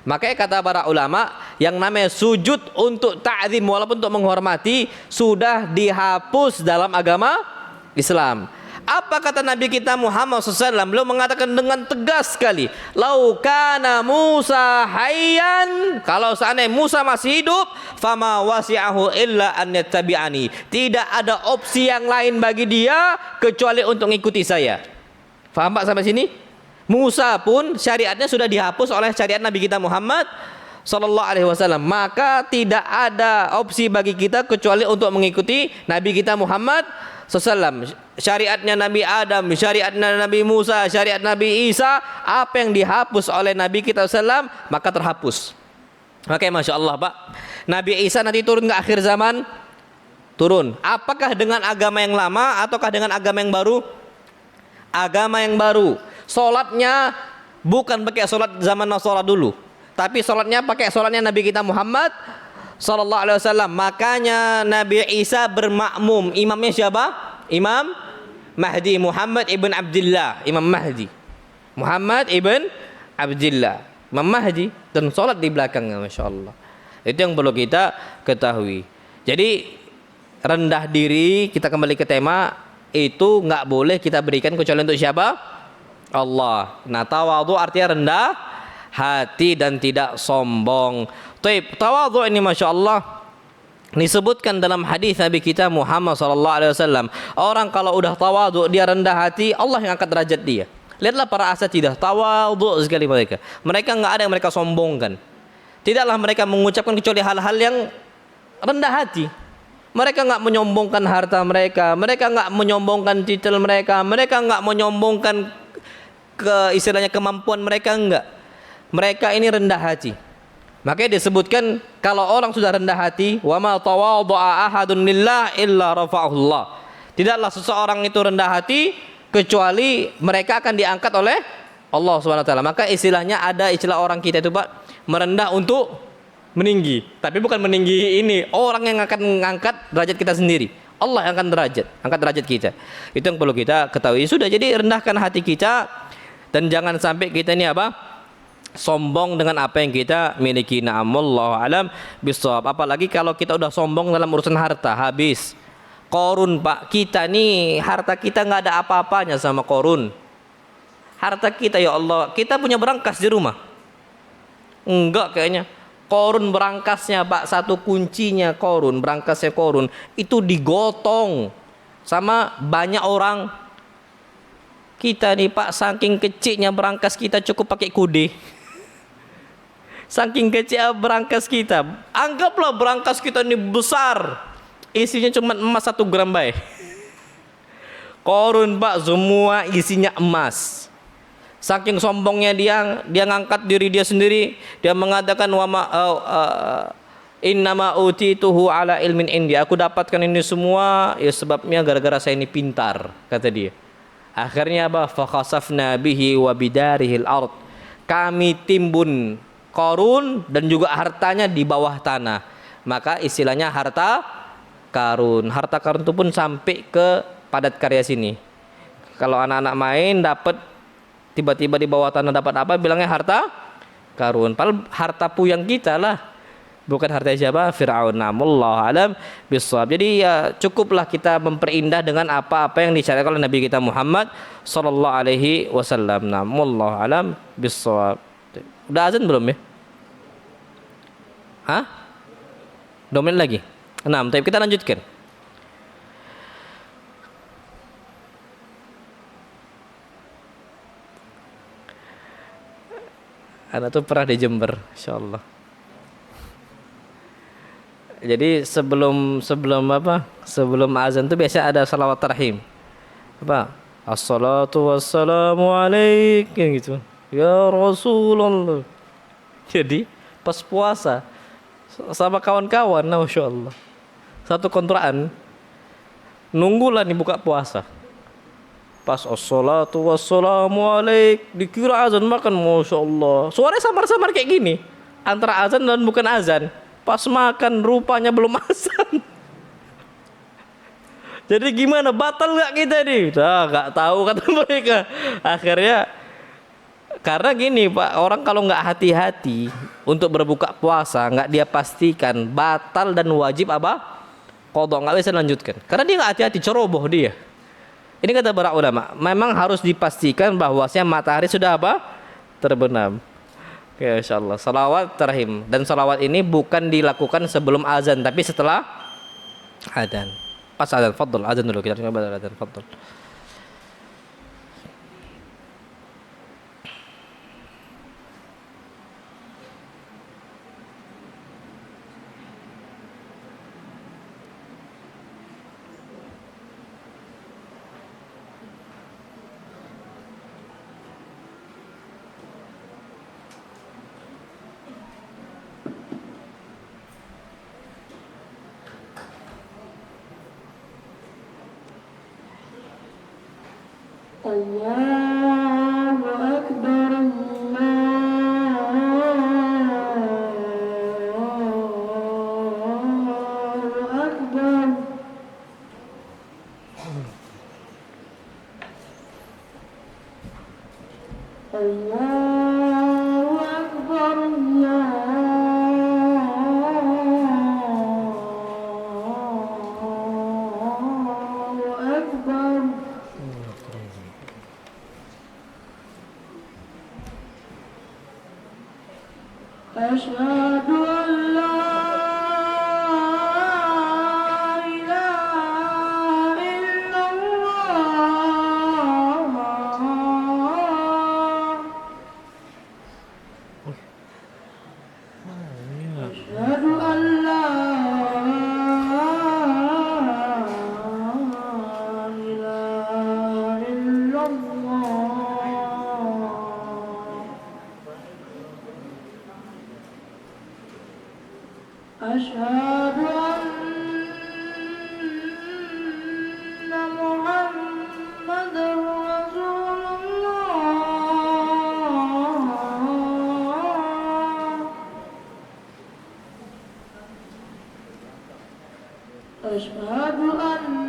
Makanya kata para ulama, yang namanya sujud untuk ta'zim walaupun untuk menghormati sudah dihapus dalam agama Islam. Apa kata Nabi kita Muhammad SAW? Beliau mengatakan dengan tegas sekali, lau kana Musa hayyan, kalau seandainya Musa masih hidup, fama wasi'ahu illa an yattabi'ani, tidak ada opsi yang lain bagi dia kecuali untuk mengikuti saya. Faham Pak sampai sini? Musa pun syariatnya sudah dihapus oleh syariat Nabi kita Muhammad SAW. Maka tidak ada opsi bagi kita kecuali untuk mengikuti Nabi kita Muhammad SAW. Syariatnya Nabi Adam, syariatnya Nabi Musa, syariat Nabi Isa, apa yang dihapus oleh Nabi kita SAW maka terhapus. Oke, Masya Allah Pak. Nabi Isa nanti turun ke akhir zaman? Turun. Apakah dengan agama yang lama ataukah dengan agama yang baru? Agama yang baru. Solatnya bukan pakai solat zaman Nasara dulu, tapi solatnya pakai solatnya Nabi kita Muhammad SAW. Makanya Nabi Isa bermakmum. Imamnya siapa? Imam Mahdi, Muhammad ibn Abdullah. Imam Mahdi Muhammad ibn Abdullah, Imam Mahdi, dan solat di belakangnya. Masya Allah. Itu yang perlu kita ketahui. Jadi rendah diri, kita kembali ke tema, itu nggak boleh kita berikan kecuali untuk siapa? Allah. Nah, tawadhu artinya rendah hati dan tidak sombong. Tawadhu ini Masya Allah disebutkan dalam hadis Nabi kita Muhammad SAW. Orang kalau udah tawadhu, dia rendah hati, Allah yang angkat derajat dia. Lihatlah para asatidzah, tawadhu sekali mereka. Mereka nggak ada yang mereka sombongkan. Tidaklah mereka mengucapkan kecuali hal-hal yang rendah hati. Mereka nggak menyombongkan harta mereka, mereka nggak menyombongkan titel mereka, mereka nggak menyombongkan istilahnya kemampuan mereka, enggak. Mereka ini rendah hati. Makanya disebutkan kalau orang sudah rendah hati, wa ma tawadha'a ahadun lillah illa rafa'ahullah. Tidaklah seseorang itu rendah hati kecuali mereka akan diangkat oleh Allah Subhanahu wa taala. Maka istilahnya ada istilah orang kita itu Pak, merendah untuk meninggi. Tapi bukan meninggi ini orang yang akan mengangkat derajat kita sendiri. Allah yang akan angkat derajat kita. Itu yang perlu kita ketahui. Sudah, jadi rendahkan hati kita dan jangan sampai kita ini apa? Sombong dengan apa yang kita miliki. Na'amullahu alam bisawab. Apalagi kalau kita udah sombong dalam urusan harta, habis. Korun Pak, kita nih harta kita nggak ada apa-apanya sama korun. Harta kita ya Allah, kita punya berangkas di rumah? Enggak kayaknya. Korun berangkasnya Pak, satu kuncinya korun, berangkasnya korun itu digotong sama banyak orang. Kita nih Pak, saking kecilnya berangkas kita cukup pakai kude. Saking kecil berangkas kita. Anggaplah berangkas kita ini besar. Isinya cuma emas 1 gram baik. Korun Pak, semua isinya emas. Saking sombongnya dia ngangkat diri dia sendiri, dia mengatakan innama utituhu ala ilmin indi. Aku dapatkan ini semua ya sebabnya gara-gara saya ini pintar, kata dia. Akhirnya apa? Fa khasafna bihi wa bidarihil ard. Kami timbun Korun dan juga hartanya di bawah tanah. Maka istilahnya harta karun. Harta karun itu pun sampai ke padat karya sini. Kalau anak-anak main dapat tiba-tiba di bawah tanah dapat apa, bilangnya harta karun. Padahal harta puyang kita lah, bukan harta siapa? Fir'aun. Wallahu alam bissawab. Jadi ya cukuplah kita memperindah dengan apa-apa yang disyariatkan oleh Nabi kita Muhammad sallallahu alaihi wasallam. Wallahu alam bissawab. Udah azan belum ya? Hah? 2 menit lagi. 6. Tapi kita lanjutkan. Anak tuh pernah di Jember, insyaallah. Jadi sebelum azan tuh biasa ada salawat tarhim. Apa? Assalatu wassalamu alaik gitu. Ya Rasulullah. Jadi pas puasa sama kawan-kawan, masyaallah. Satu kontrakan nunggulah nih buka puasa. Pas assalatu wassalamu alaik dikira azan makan, masyaallah. Suaranya samar-samar kayak gini. Antara azan dan bukan azan. Pas makan rupanya belum azan. Jadi gimana, batal gak kita nih? Nah, gak tahu kata mereka. Akhirnya karena gini Pak, orang kalau nggak hati-hati untuk berbuka puasa, nggak dia pastikan batal dan wajib apa? Qadha, nggak bisa lanjutkan. Karena dia nggak hati-hati, ceroboh dia. Ini kata para ulama, memang harus dipastikan bahwasanya matahari sudah apa? Terbenam. Oke, insyaallah. Salawat tarhim, dan salawat ini bukan dilakukan sebelum azan, tapi setelah adzan. Pas adzan, fadl, adzan dulu, kita coba adzan, fadl. Allahu Akbar, Allahu Akbar. Allahu Akbar, Allahu Akbar. Asyhadu an la ilaha illallah. Asyhadu an la ilaha illallah. Asyhadu anna Muhammadar Rasulullah. Asyhadu anna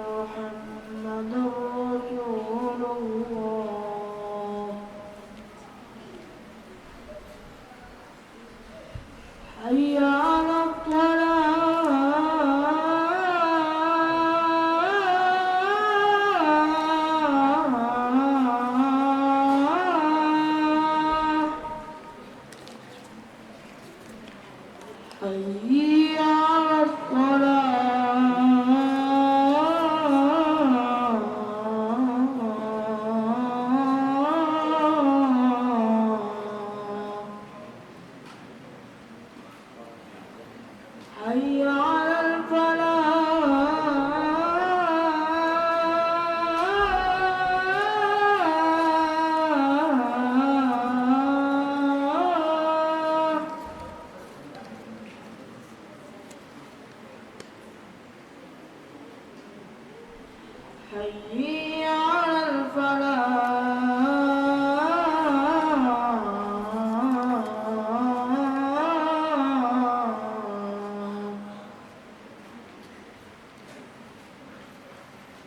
Muhammadar Rasulullah. Hayya 'alal falah. حي على الصلاة حي على الفلاح حي على الفلاح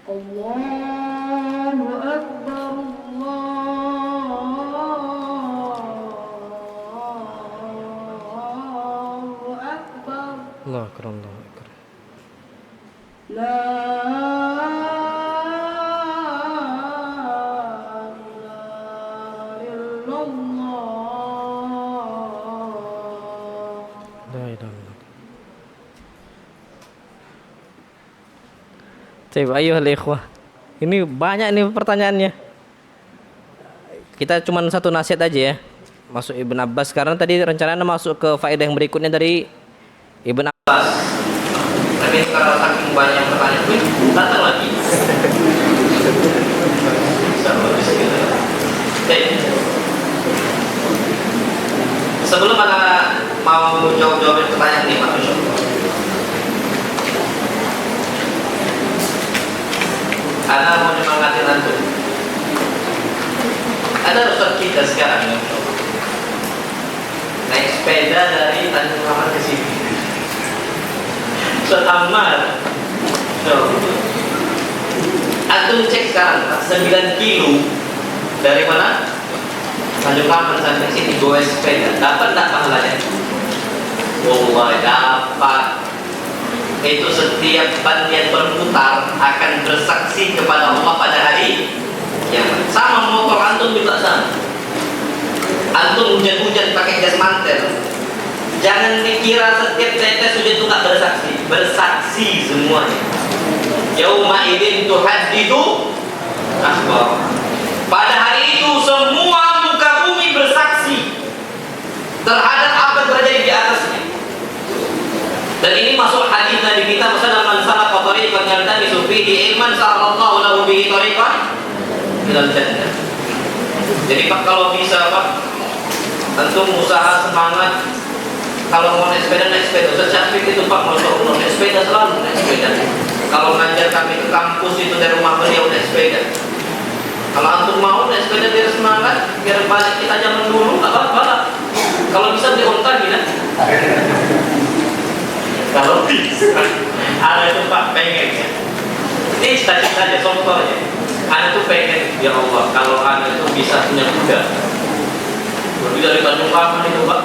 الله أكبر الله أكبر Allah akbar, Allah akbar. لا إله إلا الله La ilaha illallah. Baik, ayo ikhwah. Ini banyak nih pertanyaannya. Kita cuma satu nasihat aja ya. Masuk Ibn Abbas karena tadi rencananya masuk ke faedah yang berikutnya dari Ibn Abbas. Tapi karena saking banyak pertanyaan, datang lagi. Oke. Sebelum Anda mau jawab-jawabin pertanyaan nih Pak Yusuf, Anda mau nyemangatin antum. Ada ustaz kita sekarang naik sepeda dari Tanjung Rahman ke sini. Ustaz Ammar, antum cek sekarang 9 kilo dari mana? Tanjung Rahman sampai sini goes sepeda. Dapat tak pahalanya? Wallahi dapat. Itu setiap ban yang berputar akan bersaksi kepada Allah pada hari kiamat. Sama motor antum juga sama. Antum hujan-hujan pakai jas mantel, jangan dikira setiap tetes hujan itu tak bersaksi. Bersaksi semuanya. Yauma idzin tuhaddidu akhbar. Pada hari itu semua muka bumi bersaksi terhadap apa yang terjadi di atasnya. Dan ini masuk hadis Nabi kita Muhammad man salaka tariqan yaltamisu fihi ilman salallahu lahu bihi tariqan ilal jannah. Jadi Pak, kalau bisa Pak, antum usaha semangat. Kalau mau naik sepeda Syafiq itu Pak, masya Allah naik sepeda, selalu naik sepeda. Kalau ngajar kami ke kampus itu dari rumah beliau naik sepeda. Kalau antum mau naik sepeda biar semangat, biar balik kita zaman dulu, nggak apa-apa lah. Kalau bisa beli onta gila. Kalau bisa, ada itu Pak pengen ya. Ini cita-cita aja, contohnya. Ana tuh pengen, ya Allah, kalau Ana itu bisa punya kuda. Kuda dari Tanjung Rahman itu Pak.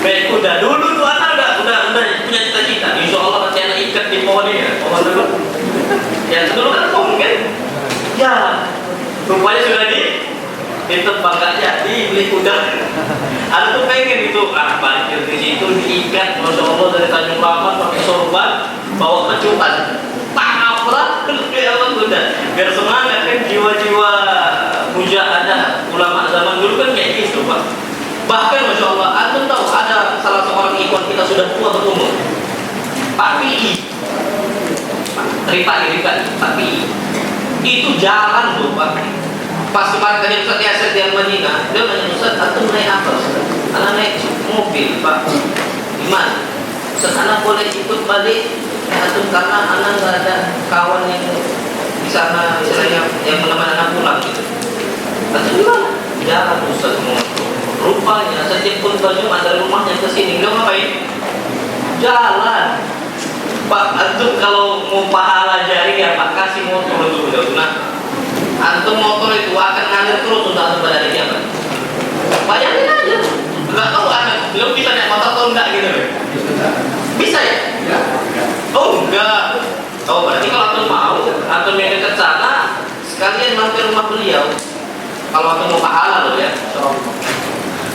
Kayak kuda dulu tuh Ana udah punya cita-cita. Insya Allah nanti Ana ikat di pohon ini ya. Pohon dulu. Yang dulu kan pohon kan? Ya, rupanya sudah ditebang nggak jadi beli kuda. Ada tuh pengen itu parkir di situ diikat, masya Allah dari Tanjung Rahman pakai sorban, bawa kecupan, tanaplah kayak kuda, biar semangat kan jiwa-jiwa mujahadah ulama zaman dulu kan kayak gitu Pak. Bahkan masya Allah, antum tahu ada salah seorang ikhwan kita sudah tua berumur, Pak Pi, Pak Pi, itu jalan tuh Pak. Pas kemarin tadi Ustaz Yasir di Al-Madinah, dia nanya, Ustaz, antum naik apa Ustaz? Anak naik mobil Pak. Gimana? Ustaz, anak boleh ikut balik antum karena anak nggak ada kawan yang di sana istilahnya yang menemani anak pulang gitu. Antum gimana? Jalan Ustaz motor. Rupanya setiap pun Jumat dari rumahnya ke sini, dia ngapain? Jalan. Pak, antum kalau mau pahala jari ya Pak, kasih motor itu udah guna. Antum motor itu akan ngalir terus untuk antum pada hari kiamat. Bayangin aja, nggak tahu anak belum bisa naik motor atau enggak gitu. Bisa ya? Oh enggak. Oh berarti kalau antum mau, antum yang dekat sana sekalian mampir rumah beliau. Kalau antum mau pahala loh ya.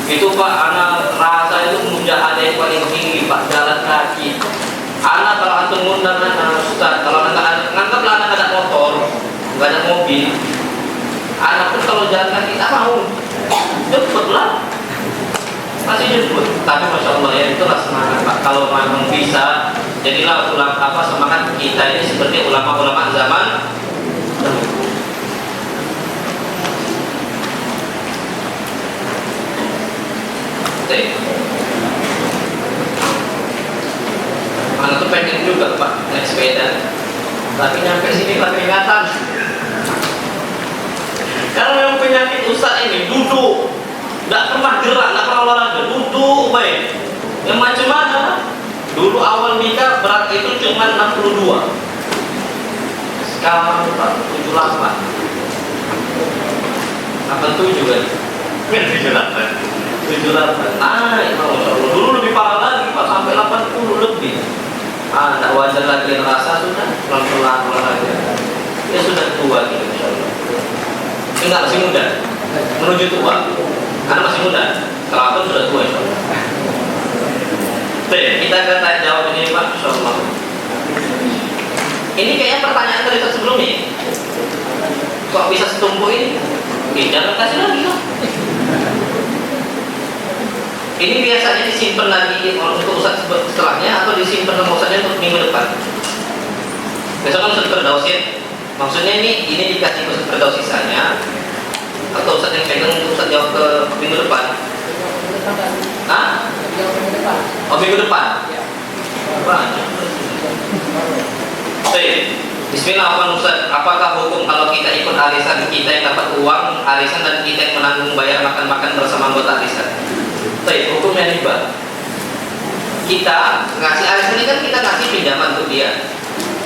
Itu Pak, anak rasa itu sudah ada yang paling tinggi Pak, jalan kaki. Anak kalau antum ngundang anak Ustaz, kalau nganggaplah anak ada motor, nggak ada mobil, anak pun kalau jalan kaki tak mau, jemput lah, masih jemput. Tapi masya Allah ya, itulah semangat Pak. Kalau memang bisa, jadilah ulama semangat kita ini seperti ulama-ulama zaman dahulu. Anak tuh pengen juga Pak naik sepeda, tapi nyampe sini lah keringatan. Karena yang penyakit Ustaz ini duduk, nggak pernah gerak, nggak pernah olahraga, duduk baik. Yang macam mana? Dulu awal nikah berat itu cuma 62, sekarang 78, 87 kan? 78 naik, Masya Allah. Dulu lebih parah lagi Pak, sampai 80 lebih. Tidak wajar lagi rasa sudah pelan-pelan olahraga. Ya sudah tua gitu, Masya Allah. Enggak, masih muda, menuju tua. Karena masih muda, kalau pun sudah tua Insya Allah. Kita akan tanya jawab ini Pak, Masya Allah. Ini kayaknya pertanyaan dari sebelumnya. Kok bisa setumpuk ini? Jangan kasih lagi lah. Ini biasanya disimpan lagi untuk Ustaz setelahnya atau disimpan sama Ustaznya untuk minggu depan. Besok kan Ustaz Firdaus ya. Maksudnya ini dikasih Ustaz Firdaus sisanya atau Ustaz yang pegang untuk Ustaz jawab ke minggu depan? Hah? Oh minggu depan? Banyak. Bismillah Ustaz, apakah hukum kalau kita ikut arisan, kita yang dapat uang arisan dan kita yang menanggung bayar makan-makan bersama anggota arisan? Hukumnya riba. Kita ngasih arisan ini kan kita ngasih pinjaman untuk dia,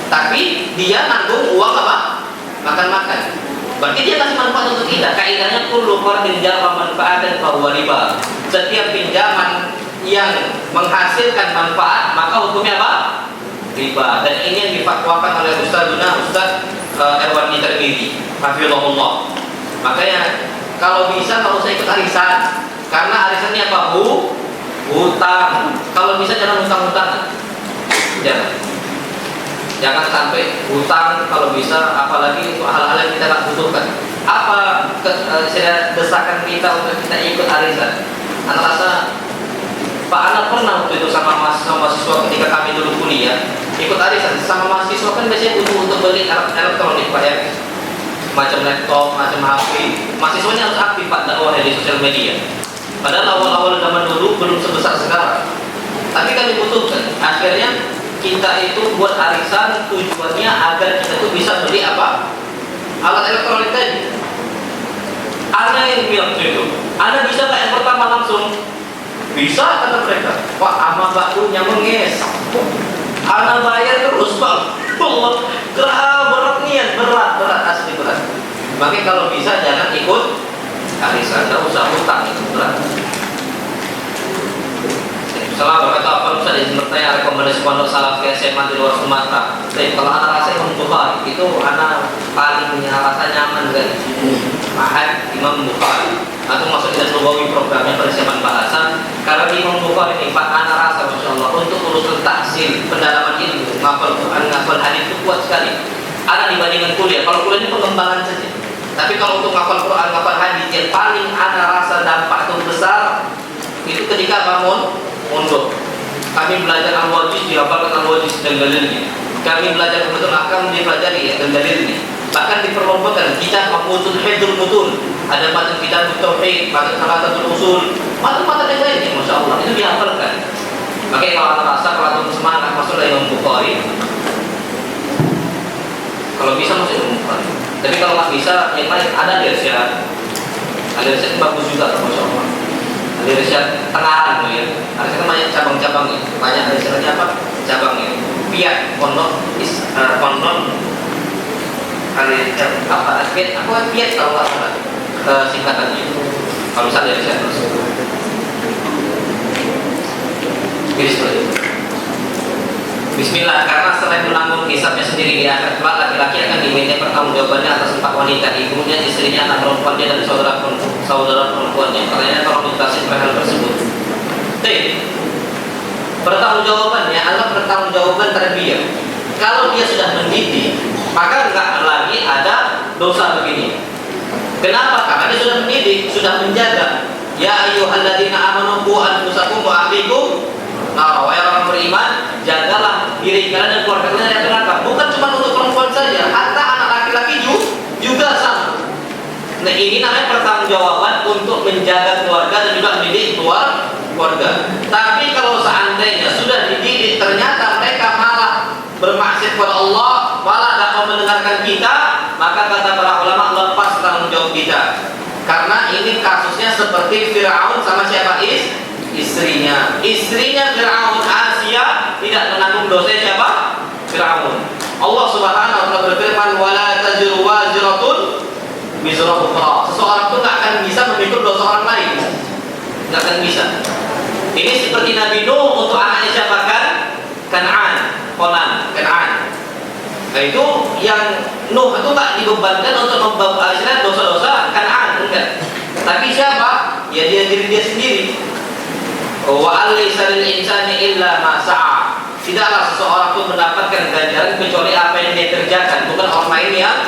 tapi dia nanggung uang apa? Makan-makan. Berarti dia kasih manfaat untuk kita. Kaidahnya kullu qardin jarra manfaatan fa huwa riba. Setiap pinjaman yang menghasilkan manfaat maka hukumnya apa? Riba. Dan ini yang difatwakan oleh Ustaz Erwani Tirmidzi hafizahullah. Makanya kalau bisa kalau saya ikut arisan, karena arisannya apa? Hutang. Kalau bisa jangan hutang-hutangan. Jangan sampai hutang kalau bisa, apalagi untuk hal-hal yang kita tak butuhkan. Apa desakan kita untuk kita ikut arisan? Anak rasa Pak Anak pernah waktu itu sama mahasiswa ketika kami dulu kuliah ikut arisan sama mahasiswa kan biasanya butuh untuk beli elektronik Pak ya, macam laptop, macam HP. Mahasiswanya harus aktif Pak dakwah di sosial media. Padahal awal-awal zaman dulu belum sebesar sekarang. Tapi kami butuhkan. Akhirnya kita itu buat arisan tujuannya agar kita tuh bisa beli apa? Alat elektronik tadi. Ada yang bilang itu, Anda bisa nggak yang pertama langsung? Bisa kata mereka. Pak, ama bakunya menges. Anda bayar terus Pak. Allah, berat niat, berat asli berat. Makanya kalau bisa jangan ikut arisan, tidak usah hutang itu berat. Salah berkata apa bisa disertai rekomendasi pondok salaf ke SMA di luar Sumatera. Kalau anak rasa Imam Bukhari itu anak paling rasa nyaman dari Mahad Imam Bukhari. Atau masuk di Nawawi programnya persiapan bahasan. Karena di Imam Bukhari ini Pak anak rasa Masya Allah untuk urusan tahsil, pendalaman ilmu, ngapal Quran, ngapal hadis itu kuat sekali. Ada dibandingkan kuliah. Kalau kuliah ini pengembangan saja. Tapi kalau untuk ngapal Quran, ngapal hadis yang paling anak rasa dampak itu besar itu ketika bangun mondok. Kami belajar al-wajis, dihafalkan al-wajis dan dalilnya. Kami belajar betul akam dipelajari ya dan dalilnya. Bahkan diperlombakan kita memutun hidul mutun. Ada macam kitab tauhid, macam salatatul usul, macam-macam yang lainnya. Masya Allah itu dihafalkan. Makanya kalau anda rasa kalau semangat masuk dari Imam Bukhari, kalau bisa masuk Imam Bukhari. Tapi kalau nggak bisa yang lain ada irsyad. Ada irsyad bagus juga Masya Allah. Ada irsyad tengaran ya. Ada kan banyak cabang-cabangnya. Banyak irsyadnya apa? Cabangnya. Piat pondok pondok apa piat kalau nggak salah singkatannya. Kalau misalnya irsyad terus. Bismillah, karena selain menanggung hisabnya sendiri di akhirat kelak, laki-laki akan diminta pertanggungjawabannya atas 4 wanita, ibunya, istrinya, anak perempuannya, dan saudara perempuannya. Karena tolong jelasin hal tersebut. Pertanggungjawabannya adalah pertanggungjawaban tarbiyah. Kalau dia sudah mendidik, maka enggak lagi ada dosa begini. Kenapa? Karena dia sudah mendidik, sudah menjaga. Ya ayyuhalladzina amanu qu anfusakum wa ahlikum nar. Wahai orang beriman, jagalah diri kalian dan keluarga kalian dari neraka. Bukan cuma untuk perempuan saja, hatta anak laki-laki juga sama. Nah, ini namanya pertanggungjawaban untuk menjaga keluarga dan juga mendidik keluarga. Tapi kalau seandainya sudah dididik ternyata mereka malah bermaksiat kepada Allah, malah tidak mau mendengarkan kita, maka kata para ulama lepas tanggung jawab kita. Karena ini kasusnya seperti Firaun sama siapa? Istrinya. Istrinya Firaun, Asia, tidak menanggung dosa siapa? Firaun. Allah Subhanahu wa taala berfirman, "Wala taziru waziratun wizra ukhra." Seseorang itu tidak akan bisa memikul dosa orang lain. Tidak akan bisa. Ini seperti Nabi Nuh untuk anaknya siapa kan? Kan'an. Nah, itu yang Nuh itu nggak dibebankan untuk membawa dosa-dosa Kan'an, enggak. Tapi siapa? Ya diri dia sendiri. Wa alaysa lil insani illa ma sa'a. Tidaklah seseorang itu mendapatkan ganjaran kecuali apa yang dia kerjakan, bukan orang lain yang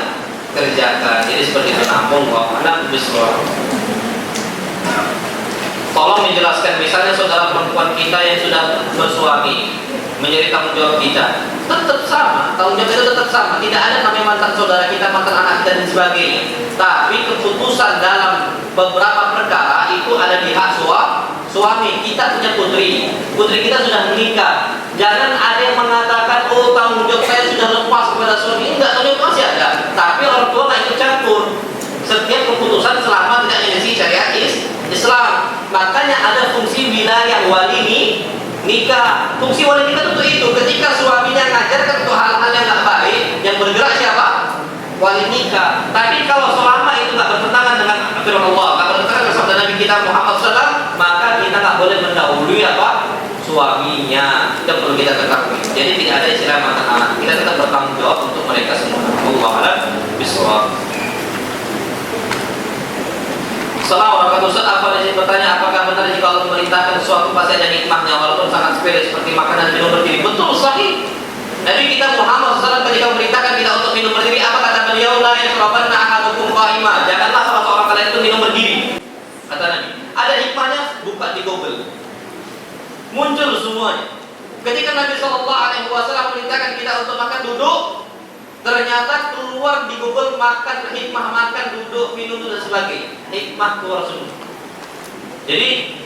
kerjakan. Jadi seperti itu. Namun wa ana biswa. Tolong menjelaskan, misalnya saudara perempuan kita yang sudah bersuami menjadi tanggung jawab kita, tetap sama, tanggung jawab itu tetap sama. Tidak ada namanya mantan saudara kita, mantan anak kita dan sebagainya. Tapi keputusan dalam beberapa perkara itu ada di hak suami. Kita punya putri kita sudah menikah. Jangan ada yang mengatakan, oh tanggung jawab saya sudah lepas kepada suami. Enggak, tanggung jawab masih ada. Tapi orang tua nggak ikut campur. Setiap keputusan selama tidak menyelesaikan syariat Islam. Makanya ada fungsi wilayah wali nikah. Fungsi wali nikah itu ketika suaminya ngajarkan untuk hal-hal yang nggak baik, yang bergerak siapa? Wali nikah. Tapi kalau selama itu nggak bertentangan dengan firman Allah, nggak bertentangan dengan sabda Nabi kita Muhammad SAW, maka kita nggak boleh mendahului apa? Suaminya. Itu perlu kita ketahui. Jadi tidak ada istilah mantan anak. Kita tetap bertanggung jawab untuk mereka semua. Wallahu a'lam bishawab. Assalamualaikum Ustaz, apa di bertanya, apakah benar jika Allah memerintahkan sesuatu pasti ada hikmahnya walaupun sangat sepele seperti makanan minum berdiri? Betul, sahih. Nabi kita Muhammad SAW ketika memerintahkan kita untuk minum berdiri, apa kata beliau? La yashrabanna ahadukum qa'ima. Janganlah salah seorang kalian itu minum berdiri. Kata Nabi. Ada hikmahnya, buka di Google. Muncul semuanya. Ketika Nabi SAW memerintahkan kita untuk makan duduk, ternyata keluar di Google makan, hikmah makan, duduk, minum dan sebagainya. Hikmah keluar semua. Jadi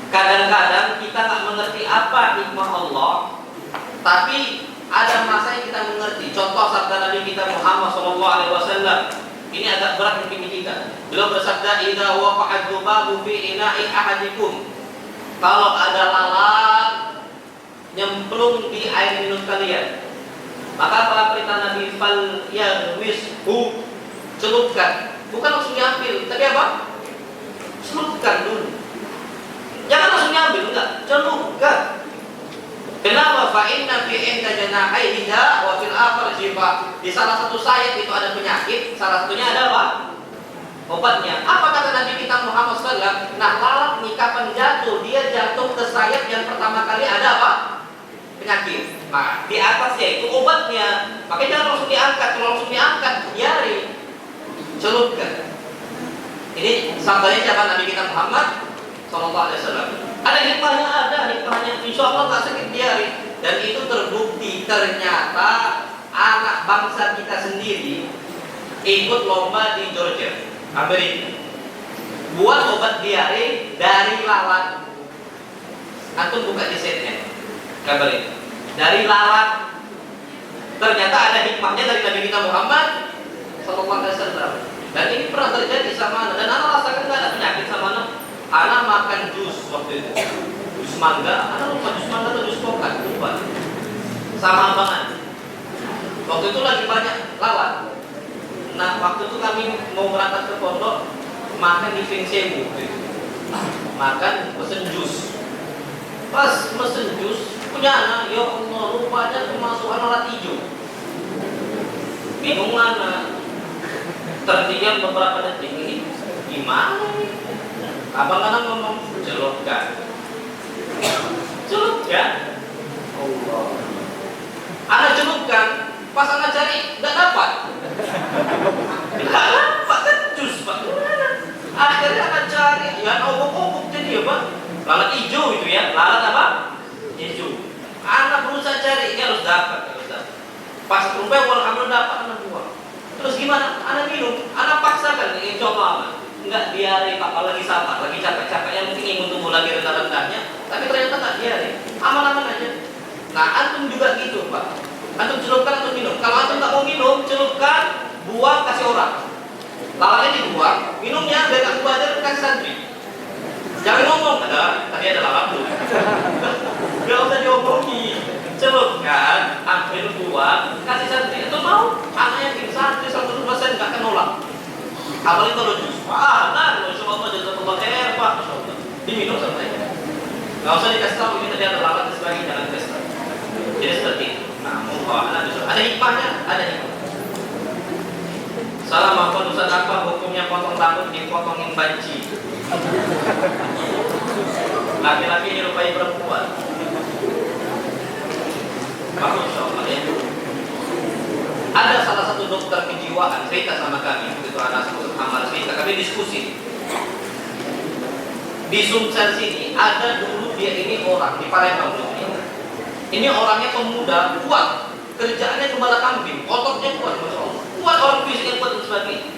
kadang-kadang kita tak mengerti apa hikmah Allah, tapi ada masa yang kita mengerti. Contoh sabda Nabi kita Muhammad SAW. Ini agak berat mungkin kita. Beliau bersabda, "Idza waqa'a dzubabu fi ina'i ahadikum." Kalau ada lalat nyemplung di air minum kalian, maka para perintah Nabi fal yarwishu, celupkan. Bukan langsung diambil, tapi apa? Celupkan dulu. Jangan langsung diambil, enggak, celupkan. Kenapa? Fa inna fi inda janahaihi wa fil akhir shifa. Di salah satu sayap itu ada penyakit, salah satunya ada apa? Obatnya. Apa kata Nabi kita Muhammad SAW? Nah, lalat nih kapan jatuh? Dia jatuh ke sayap yang pertama kali ada apa? Penyakit. Nah, di atasnya itu obatnya. Makanya jangan langsung diangkat. Kalau langsung diangkat, biarin, celupkan. Ini sabdanya siapa? Nabi kita Muhammad SAW. Ada hikmahnya, insya Allah tak sakit, biarin. Dan itu terbukti ternyata anak bangsa kita sendiri ikut lomba di Georgia, Amerika, buat obat diare dari lalat. Antum buka di CNN, kabarin dari lalat. Ternyata ada hikmahnya dari Nabi kita Muhammad SAW. Dan ini pernah terjadi sama anak. Dan anak rasakan nggak ada penyakit sama anak. Anak makan jus waktu itu, jus mangga. Anak lupa jus mangga atau jus kokat, lupa. Sama banget. Waktu itu lagi banyak lalat. Nah, waktu itu kami mau berangkat ke pondok, makan di Vincenzo, makan pesen jus. Pas pesen jus, punya anak, ya Allah, rupanya kemasukan lalat hijau. Bingung anak. Terdiam beberapa detik, ini gimana nih? Abang anak ngomong, celupkan. Lalat hijau itu ya, lalat apa? Hijau. Anak berusaha cari, dia harus dapat, Pas rumah alhamdulillah dapat anak buah. Terus gimana? Anak minum, anak paksakan, coba apa? Enggak diare, lagi sabar, lagi capek-capek, yang penting imun tubuh lagi rendah-rendahnya, tapi ternyata enggak diare, aman-aman aja. Nah, antum juga gitu, Pak. Antum celupkan, antum minum. Kalau antum nggak mau minum, celupkan, buang, kasih orang. Lalatnya dibuang, minumnya dari aku aja kasih santri. Jangan ngomong, tadi ada lalat tuh. Gak usah diomongin. Celupkan, ambil buang, kasih santri. Itu mau? Anak yakin santri 100% nggak akan nolak. Apalagi kalau jus, nah, Masya Allah, jazakallah khair, Pak, Masya Allah. Diminum sampai. Nggak usah dikasih tahu ini tadi ada lalat dan sebagainya, jangan kasih tahu. Jadi seperti itu. Nah, ada hikmahnya, ada hikmah. Salah maupun Ustaz apa hukumnya potong rambut dipotongin banci? Laki-laki menyerupai perempuan. Masya Allah ya. Ada salah satu dokter kejiwaan cerita sama kami, itu anak amal cerita, kami diskusi. Di Sumsel sini ada dulu dia ini orang di Palembang ini. Ini orangnya pemuda, kuat, kerjaannya gembala kambing, ototnya kuat, Masya Allah. Kuat orang fisiknya kuat dan sebagainya.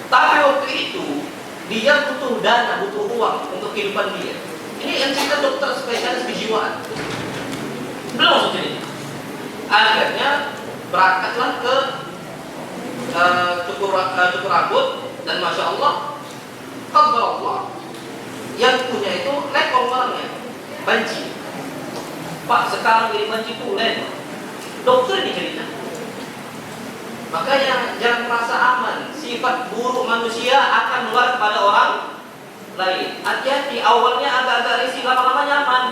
Tapi waktu itu dia butuh dana, butuh uang untuk kehidupan dia. Ini yang cerita dokter spesialis kejiwaan. Belum maksud ini. Akhirnya berangkatlah ke cukur rambut dan Masya Allah, Qadar Allah, yang punya itu lekong orangnya, banci. Pak, sekarang ini banci tulen. Dokter ini cerita. Makanya jangan merasa aman. Sifat buruk manusia akan keluar kepada orang lain. Hati-hati, awalnya agak-agak risih, lama-lama nyaman.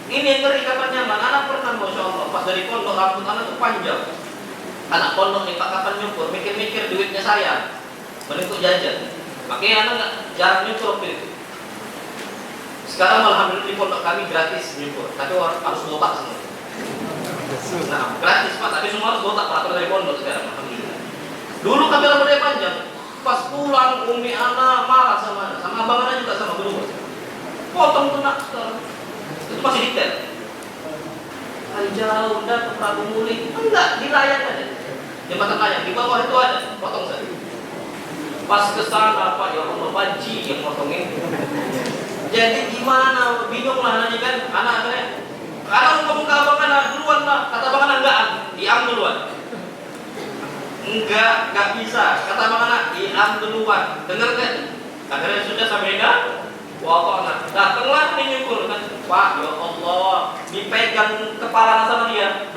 Ini yang ngeri kapan nyaman. Anak pernah, Masya Allah, pas dari pondok rambut anak itu panjang. Anak pondok nih, Pak, kapan nyukur? Mikir-mikir duitnya saya, mending jajan. Makanya anak nggak jarang nyukur waktu itu. Sekarang alhamdulillah di pondok kami gratis nyukur, tapi harus botak semua. Nah, gratis Pak, tapi semua harus botak peraturan dari pondok sekarang. Alhamdulillah. Dulu kami rambutnya panjang. Pas pulang umi anak marah sama abang anak juga sama berdua. Potong tunak sekarang. Itu masih detail. Jauh udah ke Prabu Muli. Enggak, di layar aja. Jembatan layar, di bawah itu ada, potong saja. Pas ke sana Pak, ya Allah, banci yang potongin. Jadi gimana? Bingung lah nanya kan, anak-anaknya. Karena ngomong ke abang anak duluan lah, kata abang anak enggak, diam duluan. Enggak bisa, kata abang anak, diam duluan. Dengar kan? Akhirnya sudah sampai enggak? Wah, anak datanglah nih nyukur kan, Pak, ya Allah, dipegang kepala sama dia,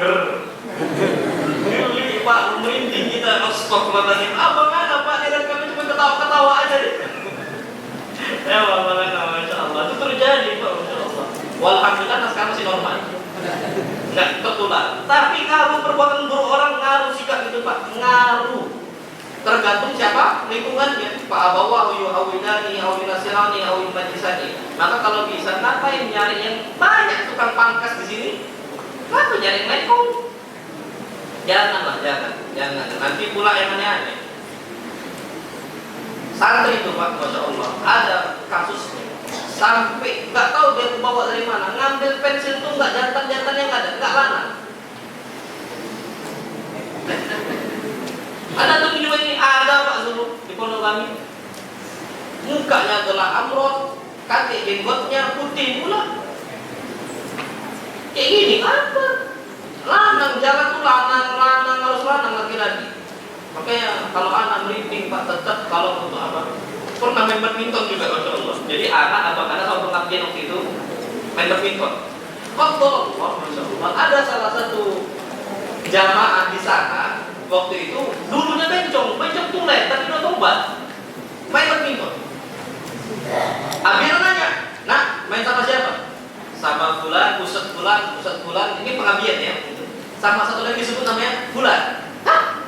geli Pak, merinding kita, astagfirullahaladzim, abang anak Pak, dia dan kami cuma ketawa-ketawa aja deh. Ya abang anak, Masya Allah, itu terjadi Pak, Masya Allah. Walhamdulillah, nah sekarang masih normal, nggak tertular. Tapi ngaruh perbuatan buruk orang, ngaruh sikap itu Pak, ngaruh. Tergantung siapa lingkungannya. Pak abawahu yuhawidani, awinasirani, awinmajisani. Maka kalau bisa, ngapain nyari yang banyak tukang pangkas di sini? Kenapa nyari yang lekong? Janganlah, jangan. Nanti pula yang aneh-aneh. Santri itu Pak, Masya Allah, ada kasusnya. Sampai nggak tahu dia bawa dari mana. Ngambil pensil tuh nggak jantan-jantannya nggak ada, nggak lana. Ada tuh video ini ada Pak Zulu di pondok kami. Mukanya adalah amrot, kaki jenggotnya putih pula. Kayak gini apa? Lanang jalan tuh lanang harus lanang laki-laki. Makanya kalau anak merinding Pak, tetap kalau untuk apa? Pernah main badminton juga Masya Allah. Jadi anak sama pengabdian waktu itu main badminton. Kontrol, Masya Allah. Ada salah satu jamaah di sana. Waktu itu dulunya bencong tulen, tapi udah tobat. Main badminton. Abir nanya, nak main sama siapa? Sama Fulan, Ustaz Fulan. Ini pengabdian ya. Sama satu lagi disebut namanya Fulan. Hah?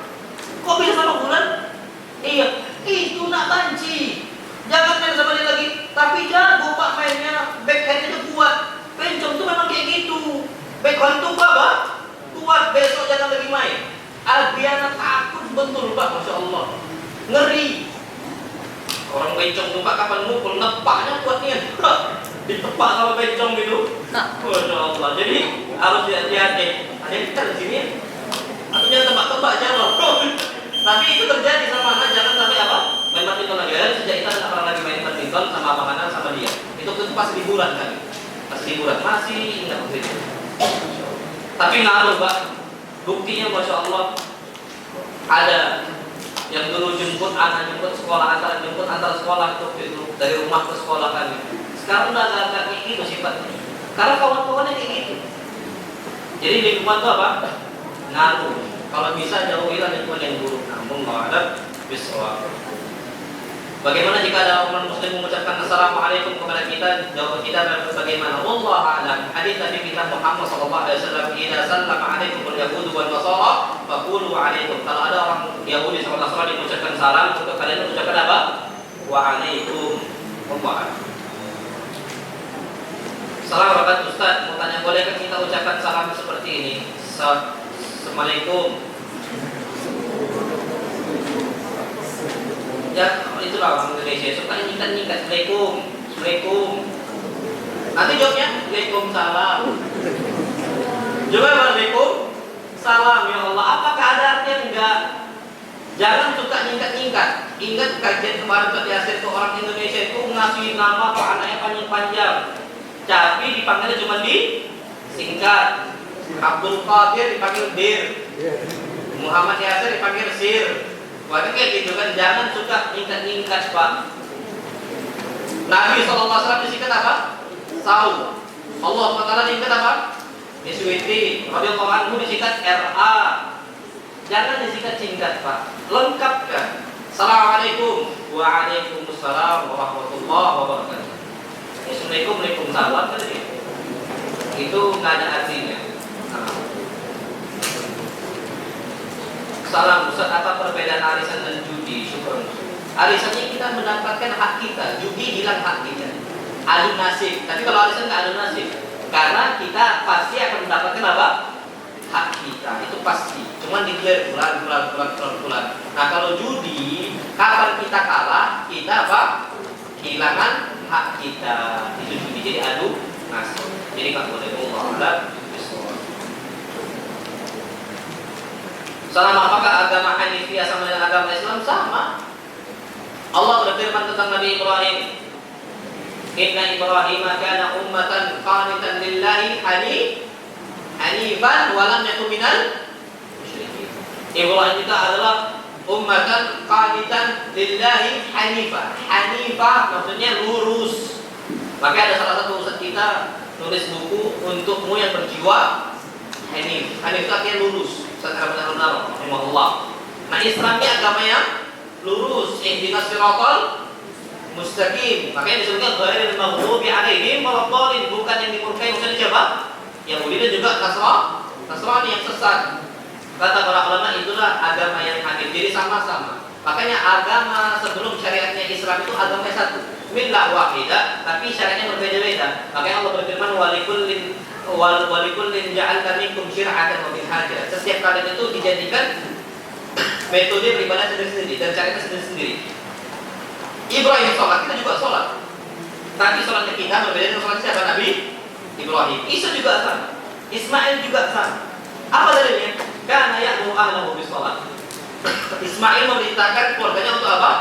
Kok bisa sama Fulan? Iya, itu nak banci. Jangan main sama dia lagi. Tapi jago Pak mainnya, backhandnya kuat. Bencong tuh memang kayak gitu. Backhand tuh apa? Kuat. Besok jangan lagi main. Adriana takut betul Pak, Masya Allah, ngeri. Orang bencong tuh Pak kapan mukul, nepaknya kuat nih. Ditepak sama bencong gitu. Masya Allah. Jadi harus hati-hati. Ada yang kita di sini. Aku jangan tebak-tebak jangan. Tapi itu terjadi sama anak, jangan sampai apa? Main badminton lagi. Dan sejak kita orang lagi main badminton sama abang anak sama dia. Itu pas liburan kan. Pas liburan masih ingat waktu itu. Tapi ngaruh Pak. Buktinya Masya Allah ada yang dulu jemput sekolah antar sekolah tuh itu dari rumah ke sekolah kami. Sekarang udah agak kayak gitu sifatnya. Karena kawan-kawannya kayak gitu. Jadi lingkungan itu apa? Ngaruh. Kalau bisa jauhilah lingkungan yang buruk. Namun nggak ada biswa. Bagaimana jika ada orang muslim mengucapkan assalamualaikum kepada kita, jawab kita bagaimana? Wallahu a'lam. Hadis Nabi kita Muhammad sallallahu alaihi wasallam, "Idza sallama 'alaikumul yahudu wal nasara, faqulu 'alaikum." Kalau ada orang Yahudi sama Nasrani mengucapkan salam, untuk kalian mengucapkan apa? Wa 'alaikum. Wallahu a'lam. Salam warahmatullahi Ustaz, mau tanya bolehkah kita ucapkan salam seperti ini? Assalamualaikum. Ya, itulah orang Indonesia suka nyingkat-nyingkat. Assalamualaikum. Nanti jawabnya Waalaikumsalam. Juga Waalaikumsalam. Ya Allah, apakah ada artinya enggak? Jangan suka nyingkat-nyingkat. Ingat kajian kemarin Ustaz Yasir itu orang Indonesia itu ngasih nama kok anaknya panjang-panjang. Tapi dipanggilnya cuma singkat. Abdul Qadir dipanggil Dir. Muhammad Yasir dipanggil Sir. Wah, kayak gitu kan, jangan suka nyingkat-nyingkat Pak. Nabi SAW disingkat apa? Saul. Allah SWT disingkat apa? Niswiti. Radhiyallahu anhu disingkat RA. Jangan disingkat-singkat Pak. Lengkapkan. Assalamualaikum. Waalaikumsalam warahmatullahi wabarakatuh. Assalamualaikum, waalaikumsalam kan itu nggak ada artinya. Salam Ustaz, apa perbedaan arisan dan judi? Syukur. Arisannya kita mendapatkan hak kita, judi hilang hak kita. Adu nasib. Tapi kalau arisan nggak adu nasib, karena kita pasti akan mendapatkan apa? Hak kita. Itu pasti. Cuman digelar bulan. Nah kalau judi, kapan kita kalah, kita apa? Kehilangan hak kita. Itu judi. Jadi adu nasib. Jadi nggak boleh Allah. Salam, apakah agama Hanifiyah sama dengan agama Islam? Sama. Allah berfirman tentang Nabi Ibrahim, "Inna Ibrahim kana ummatan qanitan lillahi hanifan wa lam yakun minal musyrikin." Ibrahim itu adalah ummatan qanitan lillahi hanifan. Hanifah maksudnya lurus. Maka ada salah satu ustaz kita nulis buku untukmu yang berjiwa Hanif. Hanif itu artinya lurus. Secara benar-benar, rahimahullah. Nah, Islamnya agama yang lurus. Ihdinas siratal mustaqim. Makanya disebutkan ghairil maghdubi alaihim waladdallin, bukan yang dimurkai. Maksudnya siapa? Yahudi dan juga Nasrani yang sesat. Kata para ulama, itulah agama yang hanif. Jadi sama-sama. Makanya agama sebelum syariatnya Islam itu agama satu, millah wahidah, tapi syariatnya berbeda-beda. Makanya Allah berfirman, walikullin ja'alna minkum syir'atan wa minhaja. Setiap kalian itu dijadikan metode beribadah sendiri-sendiri dan caranya sendiri-sendiri. Ibrahim sholat, kita juga sholat. Tapi sholatnya kita berbeda dengan sholat siapa? Nabi Ibrahim. Isa juga sama. Ismail juga sama. Apa dalilnya? Kana ya'muru ahlahu bis sholat. Ismail memerintahkan keluarganya untuk apa?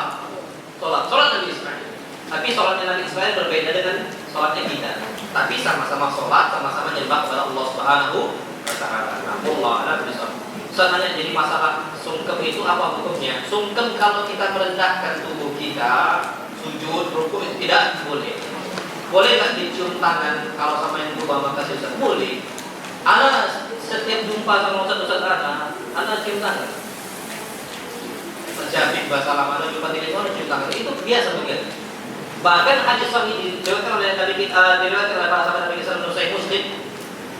Sholat. Sholat Nabi Ismail. Tapi sholatnya Nabi Ismail berbeda dengan sholatnya kita. Tapi sama-sama sholat, sama-sama nyembah kepada Allah Subhanahu wa Ta'ala. Allah a'lam bishawab. Sebenarnya jadi masalah sungkem itu apa hukumnya? Sungkem kalau kita merendahkan tubuh kita, sujud, rukuk itu tidak boleh. Boleh nggak dicium tangan kalau sama yang berubah maka Ustaz? Boleh. Anak setiap jumpa sama Ustaz anak cium tangan. Terjadi bahasa lama jumpa tidak cium tangan itu biasa begitu. Bahkan hadis sahih diriwayatkan oleh Nabi kita, diriwayatkan oleh para sahabat Nabi sallallahu alaihi wasallam Muslim,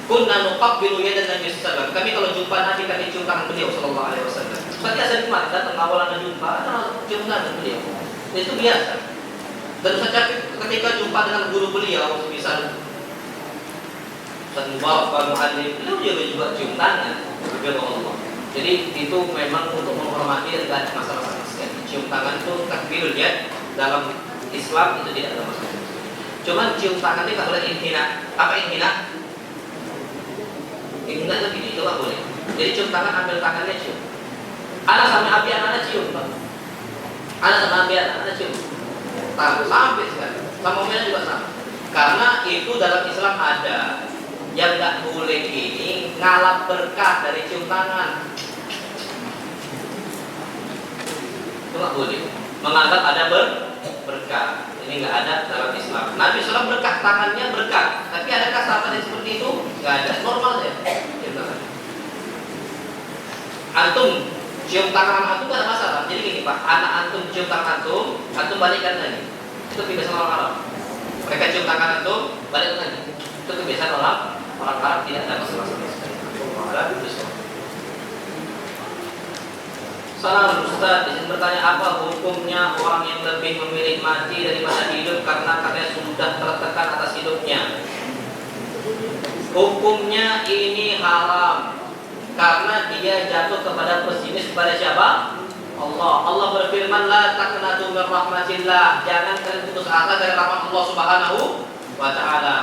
kunna nuqabbilu yadan Nabi sallallahu. Kami kalau jumpa Nabi kami cium tangan beliau sallallahu alaihi wasallam. Seperti asal kemarin datang awalan jumpa, cium tangan beliau. Itu biasa. Dan sejak ketika jumpa dengan guru beliau, misal Ustaz Mubarak Pak Muhammad, beliau juga cium tangan. Allah. Jadi itu memang untuk menghormati, tidak ada masalah sama sekali. Cium tangan itu takbirul yad dalam Islam itu tidak ada masalah. Cuman cium tangan itu nggak boleh inhina. Apa inhina? Inhina itu gini, itu nggak boleh. Jadi cium tangan, ambil tangannya cium. Anak sama Abi anak cium, Pak. Anak sama Abi anak cium. Sampai sekali. Sama umumnya juga sama. Karena itu dalam Islam ada yang nggak boleh ini ngalap berkah dari cium tangan. Itu nggak boleh. Menganggap ada berkah. Ini nggak ada dalam Islam. Nabi SAW berkah, tangannya berkah. Tapi adakah sahabat yang seperti itu? Nggak ada. Normal ya. Antum cium tangan antum nggak ada masalah. Jadi gini Pak, anak antum cium tangan antum balikkan lagi. Itu kebiasaan orang Arab. Mereka cium tangan antum, balikkan lagi. Itu kebiasaan orang Arab, tidak ada masalah sama sekali. Salam Ustaz, izin bertanya apa hukumnya orang yang lebih memilih mati daripada hidup karena katanya sudah tertekan atas hidupnya? Hukumnya ini haram karena dia jatuh kepada pesimis kepada siapa? Allah. Allah berfirman la taqnatu min rahmatillah. Jangan kalian putus asa dari rahmat Allah Subhanahu wa taala.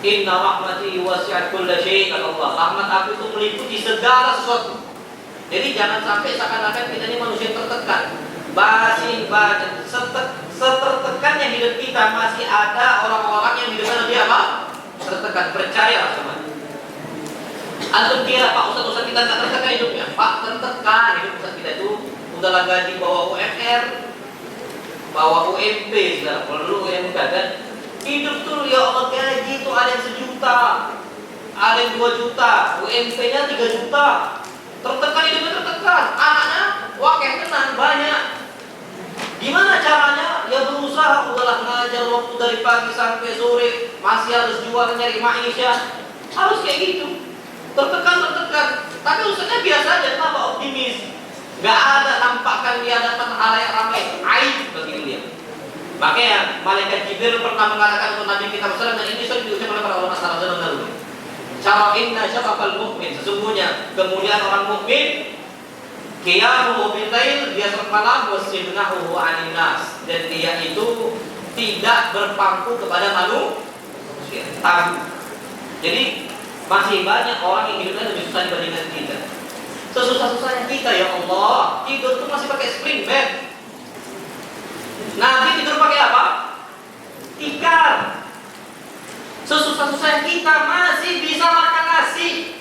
Inna rahmati wasi'at kulla syai', kata Allah. Rahmat aku itu meliputi segala sesuatu. Jadi jangan sampai seakan-akan kita ini manusia tertekan. Masih banyak setertekannya hidup kita, masih ada orang-orang yang hidupnya lebih apa? Tertekan. Percaya sama. Antum kira Pak Ustaz kita tak tertekan hidupnya? Pak, tertekan hidup Ustaz kita itu udahlah gaji bawa UMR, bawa UMP, sudah perlu UMK kan? Hidup tuh ya Allah gaji itu ada yang 1 juta, ada yang 2 juta, UMP-nya 3 juta. Tertekan hidupnya tertekan, anaknya wakil tenang banyak. Gimana caranya? Ya berusaha, udahlah ngajar waktu dari pagi sampai sore, masih harus jual nyari maisha. Harus kayak gitu. Tertekan. Tapi usahanya biasa aja, kenapa optimis? Gak ada nampakkan dia dapat halayak ramai, aib bagi dia. Makanya malaikat Jibril pernah mengatakan untuk Nabi kita SAW, dan ini sering diucapkan oleh para ulama salaf zaman dahulu. Cara inna syarafal mu'min, sesungguhnya kemuliaan orang mukmin qiyamuhu bil lail, dia salat malam, wasibnahu 'anil nas, dan dia itu tidak berpangku kepada manusia. Jadi masih banyak orang yang hidupnya lebih susah dibandingkan kita. Sesusah-susahnya kita ya Allah, tidur itu masih pakai spring bed. Nabi tidur pakai apa? Tikar. Sesusah-susahnya kita masih bisa makan nasi.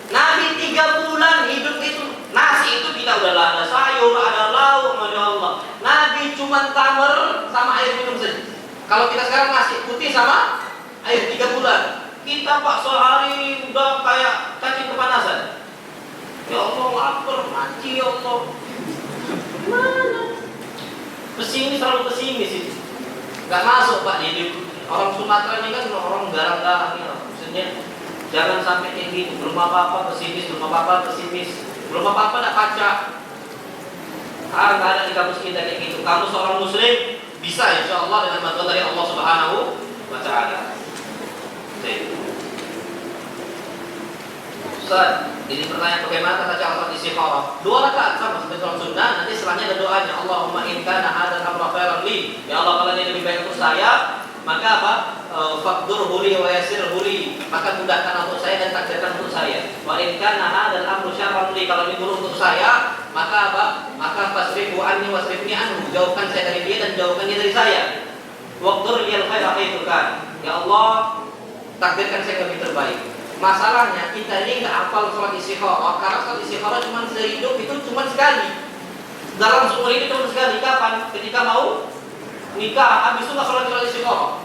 Nabi 3 bulan hidup itu nasi itu kita udahlah ada sayur, ada lauk, masya Allah. Nabi cuma tamar sama air minum saja. Kalau kita sekarang nasi putih sama air 3 bulan. Kita Pak sehari udah kayak cacing kepanasan. Ya Allah lapar, mati ya Allah. Mana? Pesimis, selalu pesimis itu. Gak masuk Pak di orang Sumatera ini kan orang garang-garang ya. Maksudnya jangan sampai kayak gitu. Belum apa-apa pesimis, belum apa-apa pesimis, belum apa-apa nak baca. Gak ada di kampus kita kayak gitu. Kamu seorang Muslim bisa insya Allah dengan bantuan dari Allah Subhanahu wa Ta'ala. Ustaz, ini pertanyaan bagaimana tata cara sholat istikharah? 2 rakaat sama seperti sholat sunnah. Nanti setelahnya ada doanya, Allahumma in kana hadzal amra khairan li. Ya Allah, kalau ini lebih baik untuk saya, maka apa? Faqdurhu li wa yassirhu li. Maka mudahkan untuk saya dan takdirkan untuk saya. Wa in kana hadzal amru syarran li. Kalau ini buruk untuk saya, maka apa? Maka fasrifu anni wasrifni anhu. Jauhkan saya dari dia dan jauhkan dia dari saya. Waqdur liyal khair itu kan. Ya Allah, takdirkan saya lebih terbaik. Masalahnya kita ini nggak hafal sholat istikharah, karena sholat istikharah cuma sehidup itu cuma sekali. Dalam seumur ini cuma sekali. Kapan? Ketika mau nikah, habis itu nggak sholat istikharah.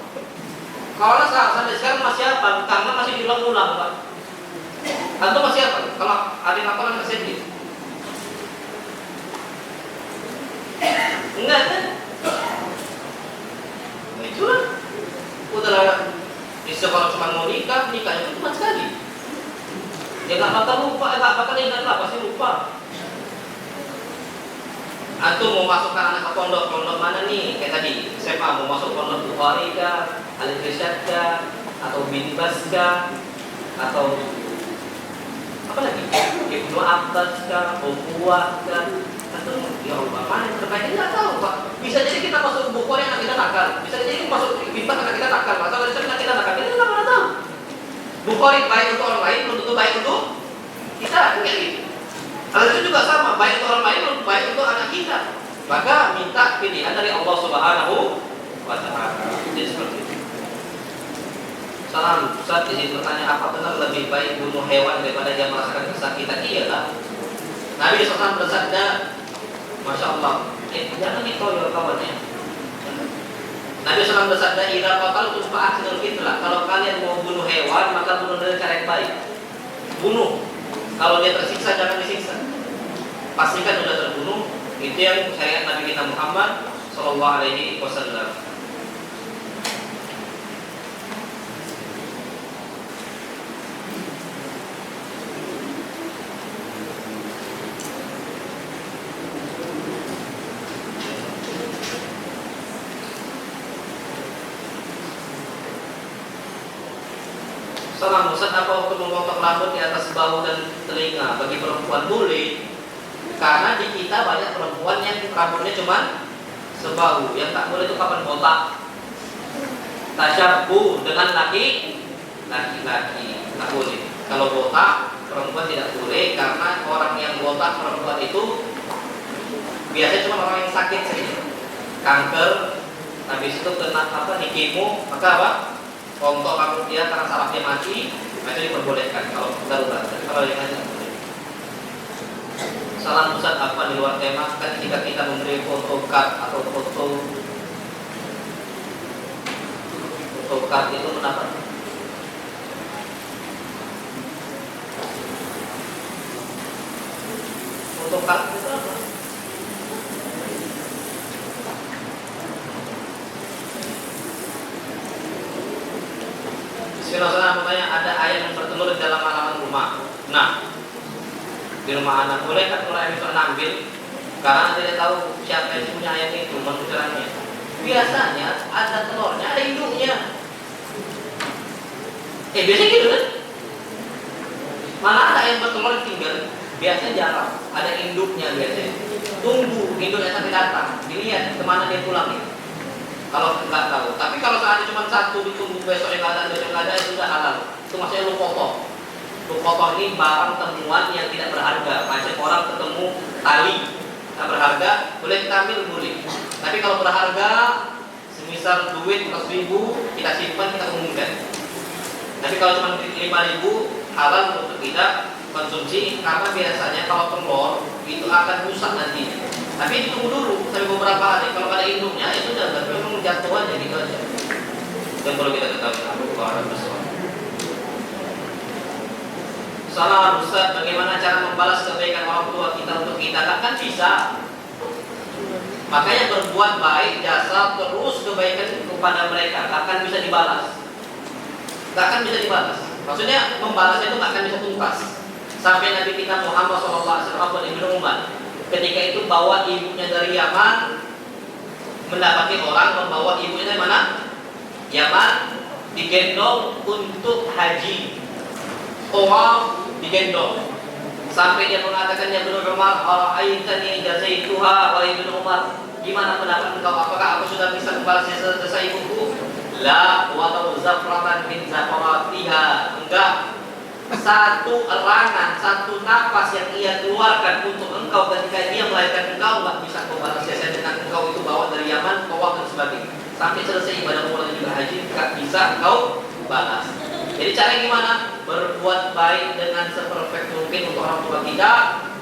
Kalau sampai sekarang masih apa? Karena masih diulang-ulang Pak. Antum masih apa? Kalau ada yang hafalan kesini? Enggak kan? Itulah. Udahlah. Kalau cuma mau nikah, nikahnya itu cuma sekali. Ya nggak bakal lupa, nggak bakal ingat lah, pasti lupa. Antum mau masukkan anak ke pondok mana nih? Kayak tadi, SMA mau masuk pondok Bukhari kah, Al-Irsyad kah, atau Bin Bas kah, atau apa lagi? Ibnu Abbas kah, Bukhari kah? Ya Allah, mana yang terbaik? Tidak tahu Pak. Bisa jadi kita masuk Bukhari anak kita nakal. Bisa jadi masuk Ibn anak kita nakal. Masalah itu anak kita nakal. Kita nggak pernah tahu. Bukhari baik untuk orang lain, belum tentu baik untuk kita. Kayak gitu. Hal itu juga sama, baik untuk orang lain, belum baik untuk anak kita. Maka minta pilihan dari Allah Subhanahu wa Ta'ala. Jadi seperti itu. Salam, Ustaz ini bertanya apa benar lebih baik bunuh hewan daripada dia merasakan kesakitan? Iyalah. Nabi SAW bersabda, Masya Allah, jangan dikoyol kawannya. Nabi SAW bersabda, "Idza qataltum fa'ahsinul qitlah." Kalau kalian mau bunuh hewan, maka bunuh dengan cara yang baik. Bunuh. Kalau dia tersiksa, jangan disiksa. Pastikan sudah terbunuh. Itu yang syariat Nabi kita Muhammad Sallallahu Alaihi Wasallam. Salam Ustaz, apa hukum memotong rambut di atas bahu dan telinga? Bagi perempuan boleh, karena di kita banyak perempuan yang rambutnya cuma sebahu. Yang tak boleh itu kapan botak. Tasyabuh dengan laki-laki tak boleh. Kalau botak perempuan tidak boleh, karena orang yang botak perempuan itu biasanya cuma orang yang sakit saja, kanker, habis itu kena nih kemo, maka apa? Kontok rambut dia karena saraf dia mati, itu diperbolehkan kalau darurat. Tapi kalau yang lain tidak boleh. Salam Ustaz, apa di luar tema kan jika kita memberi foto card atau foto card itu mendapat foto card itu apa? Bismillahirrahmanirrahim. Bertanya, ada ayam yang bertelur di dalam halaman rumah. Nah, di rumah anak boleh kan kalau ayam itu ambil, karena tidak tahu siapa yang punya ayam itu, mengucarannya. Biasanya ada telurnya, ada induknya. Biasanya gitu kan? Mana ada ayam bertelur tinggal? Biasanya jarang. Ada induknya biasanya. Tunggu induknya sampai datang, dilihat kemana dia pulang nih. Kalau nggak tahu, tapi kalau seandainya cuma satu ditunggu besok yang ada, itu sudah halal. Itu maksudnya lu potong. Lu potong ini barang temuan yang tidak berharga. Macam orang ketemu tali tak berharga, boleh kita ambil boleh. Tapi kalau berharga, semisal duit 100.000 kita simpan, kita umumkan. Tapi kalau cuma 5.000 halal untuk kita konsumsi, karena biasanya kalau telur itu akan rusak nanti. Tapi ditunggu dulu sampai beberapa hari. Kalau ada induknya itu sudah memang jatuh aja gitu aja. Dan perlu kita ketahui Allah besar. Salam Ustaz, bagaimana cara membalas kebaikan orang tua kita untuk kita? Kan bisa. Makanya berbuat baik, jasa terus kebaikan kepada mereka, akan bisa dibalas. Tak akan bisa dibalas. Maksudnya membalas itu tak akan bisa tuntas. Sampai Nabi kita Muhammad SAW Ibnu Umar ketika itu bawa ibunya dari Yaman, mendapati orang membawa ibunya dari mana? Yaman, digendong untuk haji. Tawaf digendong. Sampai dia mengatakan, ya Ibnu Umar, ara'aitani jazaituha wa Ibnu Umar, gimana pendapat engkau? Apakah aku sudah bisa membalas jasa ibuku? La wa zafratan min zafaratiha. Enggak. Satu erangan, satu nafas yang ia keluarkan untuk engkau ketika dia melahirkan engkau, nggak bisa kau balas jasa dengan engkau itu bawa dari Yaman, tawaf dan sebagainya. Sampai selesai ibadah umrah dan juga haji, nggak bisa engkau balas. Jadi cara gimana? Berbuat baik dengan seperfect mungkin untuk orang tua kita,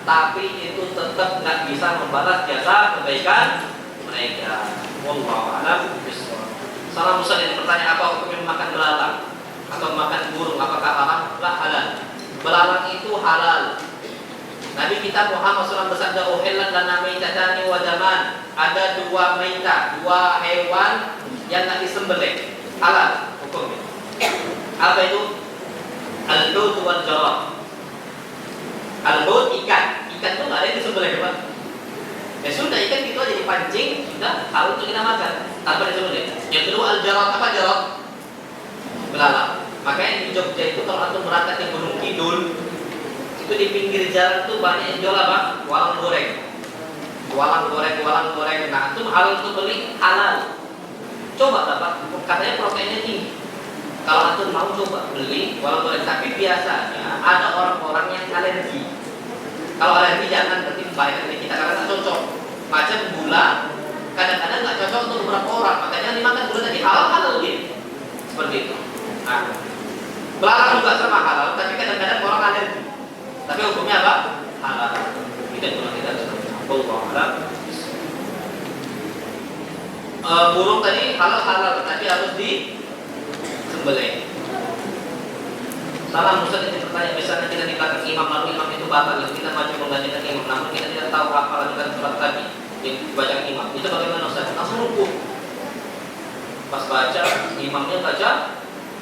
tapi itu tetap nggak bisa membalas jasa kebaikan mereka. Wallahu a'lam bishawab. Salam Ustaz, ini pertanyaan, apa hukum makan belalang atau makan burung, apakah haram? Lah, halal. Belalang itu halal. Nabi kita Muhammad SAW bersabda, "Uhillat lana maitatani wa daman." Ada dua maitah, dua hewan yang tak disembelih, halal hukumnya. Apa itu? Al-hut wal jarad. Al-hut ikan. Ikan itu nggak ada yang disembelih, Pak. Ya sudah, ikan itu aja dipancing, sudah halal untuk kita makan tanpa disembelih. Yang kedua al-jarad. Apa jarad? Belalang. Makanya di Jogja itu kalau antum berangkat di Gunung Kidul, itu di pinggir jalan itu banyak yang jual apa? Walang goreng. walang goreng. Nah, itu halal untuk beli, halal. Coba dapat, katanya proteinnya tinggi. Kalau antum mau coba beli walang goreng, tapi biasanya ada orang-orang yang alergi. Kalau alergi jangan pertimbangkan ini kita karena nggak cocok. Macam gula, kadang-kadang nggak cocok untuk beberapa orang, makanya dimakan gula tadi halal gitu. Seperti itu. Nah, belarang juga sama halal, tapi kadang-kadang orang alergi. Tapi hukumnya apa? Halal. Itu yang kita halal. Burung tadi halal, tapi harus disembelih. Salam Ustaz, ini pertanyaan, misalnya kita di belakang imam lalu imam itu batal, lalu kita maju menggantikan imam, namun kita tidak tahu apa lanjutan surat tadi yang dibacakan imam. Itu bagaimana Ustaz? Langsung rukuk. Pas baca, imamnya baca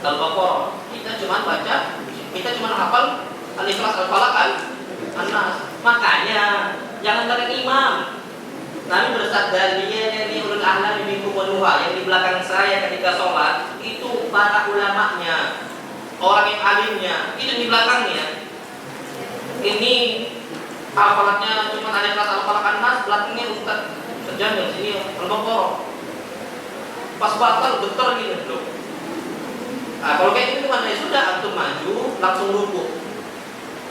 Al-Baqarah. Kita cuma hafal Al-Ikhlas, Al-Falaq, An-Nas. Makanya jangan belakang imam. Nabi bersabda, "Liyadani ulul ahlami minkum wa nuha." Yang di belakang saya ketika sholat itu para ulamanya, orang yang alimnya, itu di belakangnya. Ini hafalannya cuma ada kelas Al-Falaq, An-Nas, belakangnya Ustaz terjamin sini Al-Baqarah. Pas batal getar gitu loh. Nah, kalau kayak gitu gimana? Ya sudah, antum maju langsung rukuk.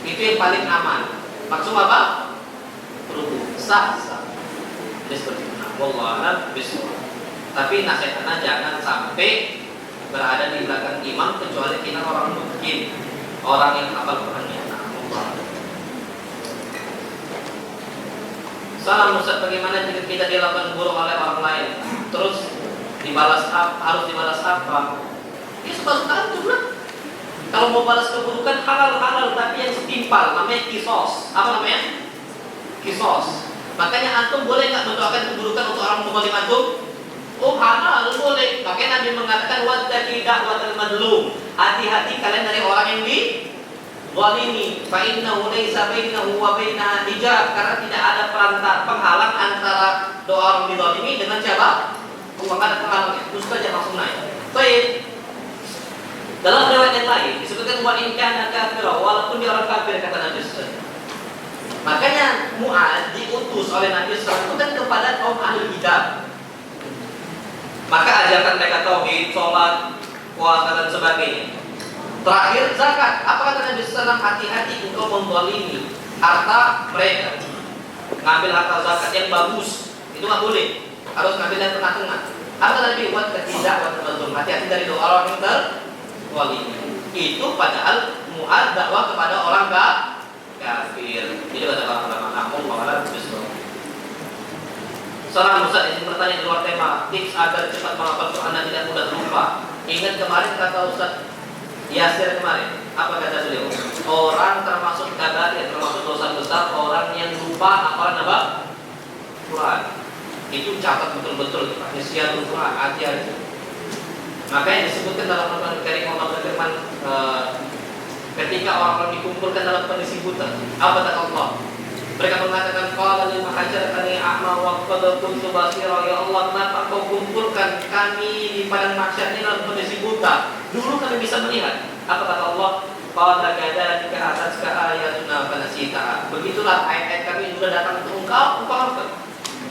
Itu yang paling aman. Langsung apa? Rukuk. Sah. Seperti itu. Wallahu a'lam bishawab. Tapi nasihatnya jangan sampai berada di belakang imam kecuali kita orang mungkin orang yang hafal Qurannya. Salam Ustaz, bagaimana jika kita dilakukan buruk oleh orang lain? Terus harus dibalas apa? Ya sebaliknya antum lah. Kalau mau balas keburukan halal, tapi yang setimpal, namanya kisos. Apa namanya? Kisos. Makanya antum boleh nggak mendoakan keburukan untuk orang zalim antum? Oh halal, boleh. Makanya Nabi mengatakan wattaqi da'watal madlum. Hati-hati kalian dari orang yang dizalimi. Fa innahu laisa bainahu wa bainaha hijab. Karena tidak ada penghalang antara doa orang dizalimi dengan siapa? Allah ada penghalangnya. Terus saja langsung naik. Baik. Dalam riwayat yang lain disebutkan wa in kana kafira, walaupun dia orang kafir, kata Nabi sallallahu alaihi wasallam. Makanya Mu'adz diutus oleh Nabi SAW kan kepada kaum ahli kitab. Maka ajarkan mereka tauhid, sholat, puasa dan sebagainya. Terakhir zakat. Apa kata Nabi SAW? Hati-hati engkau menzalimi harta mereka. Ngambil harta zakat yang bagus itu nggak boleh. Harus ngambil yang tengah-tengah. Apa kata Nabi? Hati-hati dari doa orang yang terzalimi. Itu padahal Mu'adz dakwah kepada orang kafir. Jadi kata para ulama, namun malah besok. Salam Ustaz, izin bertanya di luar tema. Tips agar cepat menghafal Quran dan tidak mudah lupa. Ingat kemarin kata Ustaz Yasir kemarin, apa kata beliau? Orang termasuk kabair, termasuk dosa besar orang yang lupa hafalan apa? Quran. Itu catat betul-betul. Nisyatul Quran, hati-hati. Makanya disebutkan dalam Al-Quran Karim Allah berfirman, ketika orang-orang dikumpulkan dalam kondisi buta, apa kata Allah? Mereka mengatakan, qala lil hajartani a'ma wa qad kuntu basira. Ya Allah, kenapa kau kumpulkan kami di padang mahsyar ini dalam kondisi buta? Dulu kami bisa melihat. Apa kata Allah? Qala kadzalika atatka ayatuna fanasitaha. Begitulah ayat-ayat kami sudah datang untuk engkau apa?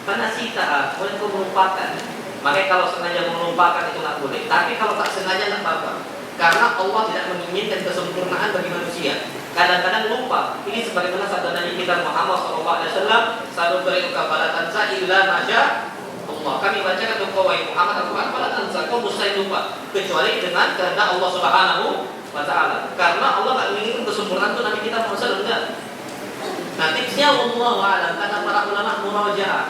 Fanasitaha, boleh kau melupakan. Makanya kalau sengaja melupakan itu nggak boleh. Tapi kalau tak sengaja nggak apa-apa. Karena Allah tidak menginginkan kesempurnaan bagi manusia. Kadang-kadang lupa. Ini sebagaimana sabda Nabi kita Muhammad SAW, "Sadu beriuka fala tansa illa maja Allah." Kami bacakan untuk wahai Muhammad Al-Quran, fala tansa, kau mustahil lupa kecuali dengan kehendak Allah Subhanahu wa Ta'ala. Karena Allah tidak menginginkan kesempurnaan itu Nabi kita Muhammad SAW enggak. Nah, tipsnya Allah alam, kata para ulama murajaah.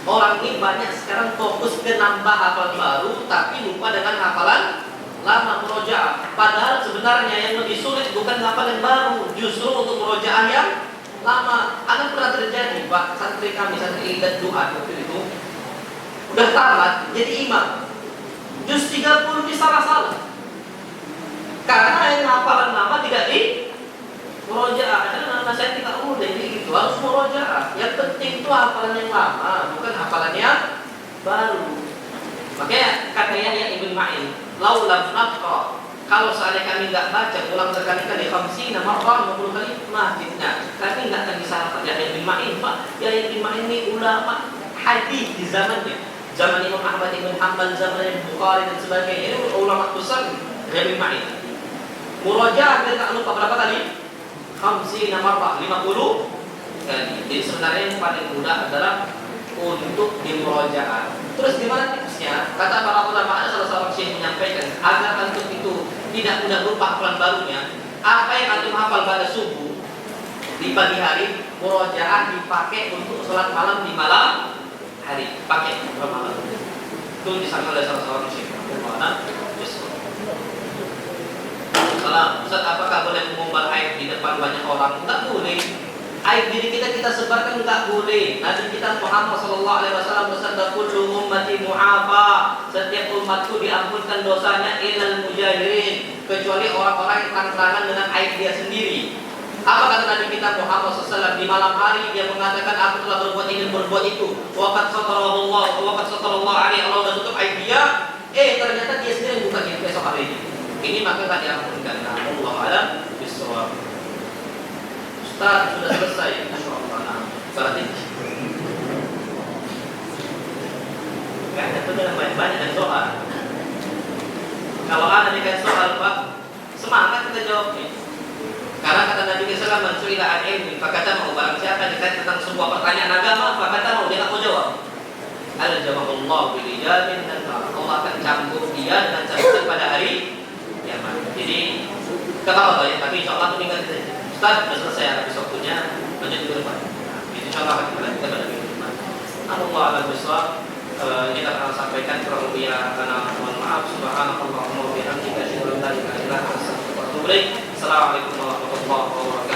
Orang ini banyak sekarang fokus ke nambah hafalan baru, tapi lupa dengan hafalan lama, murojaah. Padahal sebenarnya yang lebih sulit bukan hafalan baru, justru untuk murojaah yang lama. Akan pernah terjadi, Pak, santri kami, santri Idat Doa waktu itu udah tamat jadi imam, juz 30 disalah-salah karena yang hafalan lama tidak di murojaah. Karena nasihat kita udah jadi gitu, harus murojaah. Yang penting itu hafalan yang lama, bukan hafalan yang baru. Makanya kata Yahya Ibn Ma'in, laulam naqra Kalau seandainya kami nggak baca ulang berkali-kali 50 marrah 50 kali masjidnya, kami nggak akan disalahkan Yahya bin Ma'in, Pak. Yahya bin Ma'in ini ulama hadis di zamannya, zaman Imam Ahmad bin Hanbal, zaman Imam Bukhari dan sebagainya. Ini ulama besar Yahya bin Ma'in. Murojaah kita lupa berapa kali? 50 marrah 50 kali. Jadi sebenarnya yang paling mudah adalah untuk dimurojaah. Terus gimana tipsnya? Kata para ulama, ada salah seorang syekh menyampaikan agar antum itu tidak mudah lupa hafalan barunya. Apa yang antum hafal pada subuh di pagi hari, murojaah dipakai untuk sholat malam di malam hari. Pakai malam. Itu disampaikan oleh salah seorang syekh. Bagaimana? Salam, Ustaz, apakah boleh mengumbar aib di depan banyak orang? Enggak boleh. Aib diri kita sebarkan enggak boleh. Nabi kita Muhammad sallallahu alaihi wasallam bersabda, "Kullu ummati mu'afa." Setiap umatku diampunkan dosanya illal mujahirin, kecuali orang-orang yang terang-terangan dengan aib dia sendiri. Apa kata Nabi kita Muhammad SAW? Di malam hari dia mengatakan, aku telah berbuat ini, berbuat itu. Waqad satarallahu, waqad satarallahu alaihi, Allah sudah tutup aib dia. Ternyata dia sendiri yang buka ini besok hari ini. Ini maka tak diampunkan. Allah alam bisawab. Ustaz, sudah selesai. Masyaallah. Berarti kayaknya itu yang banyak dan soal. Kalau ada dikasih soal, Pak, semangat kita jawabnya. Karena kata Nabi SAW, "Mansuila an ilmi fakata mau, barang siapa ditanya tentang sebuah pertanyaan agama, fakata mau, dia tak mau jawab. Al-jama'ullah bilijabin, dan Allah akan campur dia dengan campuran pada hari kiamat." Jadi ketawa banyak, tapi insya Allah itu tinggal kita. Ustaz, sudah selesai habis waktunya, lanjut ke depan. Insya Allah akan kita lanjutkan pada minggu depan. Allah ala bisawab. Ini akan sampaikan kurang lebih karena mohon maaf. Subhanallahumma wa bihamdika, asyhadu an la ilaha illa anta, astaghfiruka wa atubu ilaik. Assalamualaikum warahmatullahi wabarakatuh.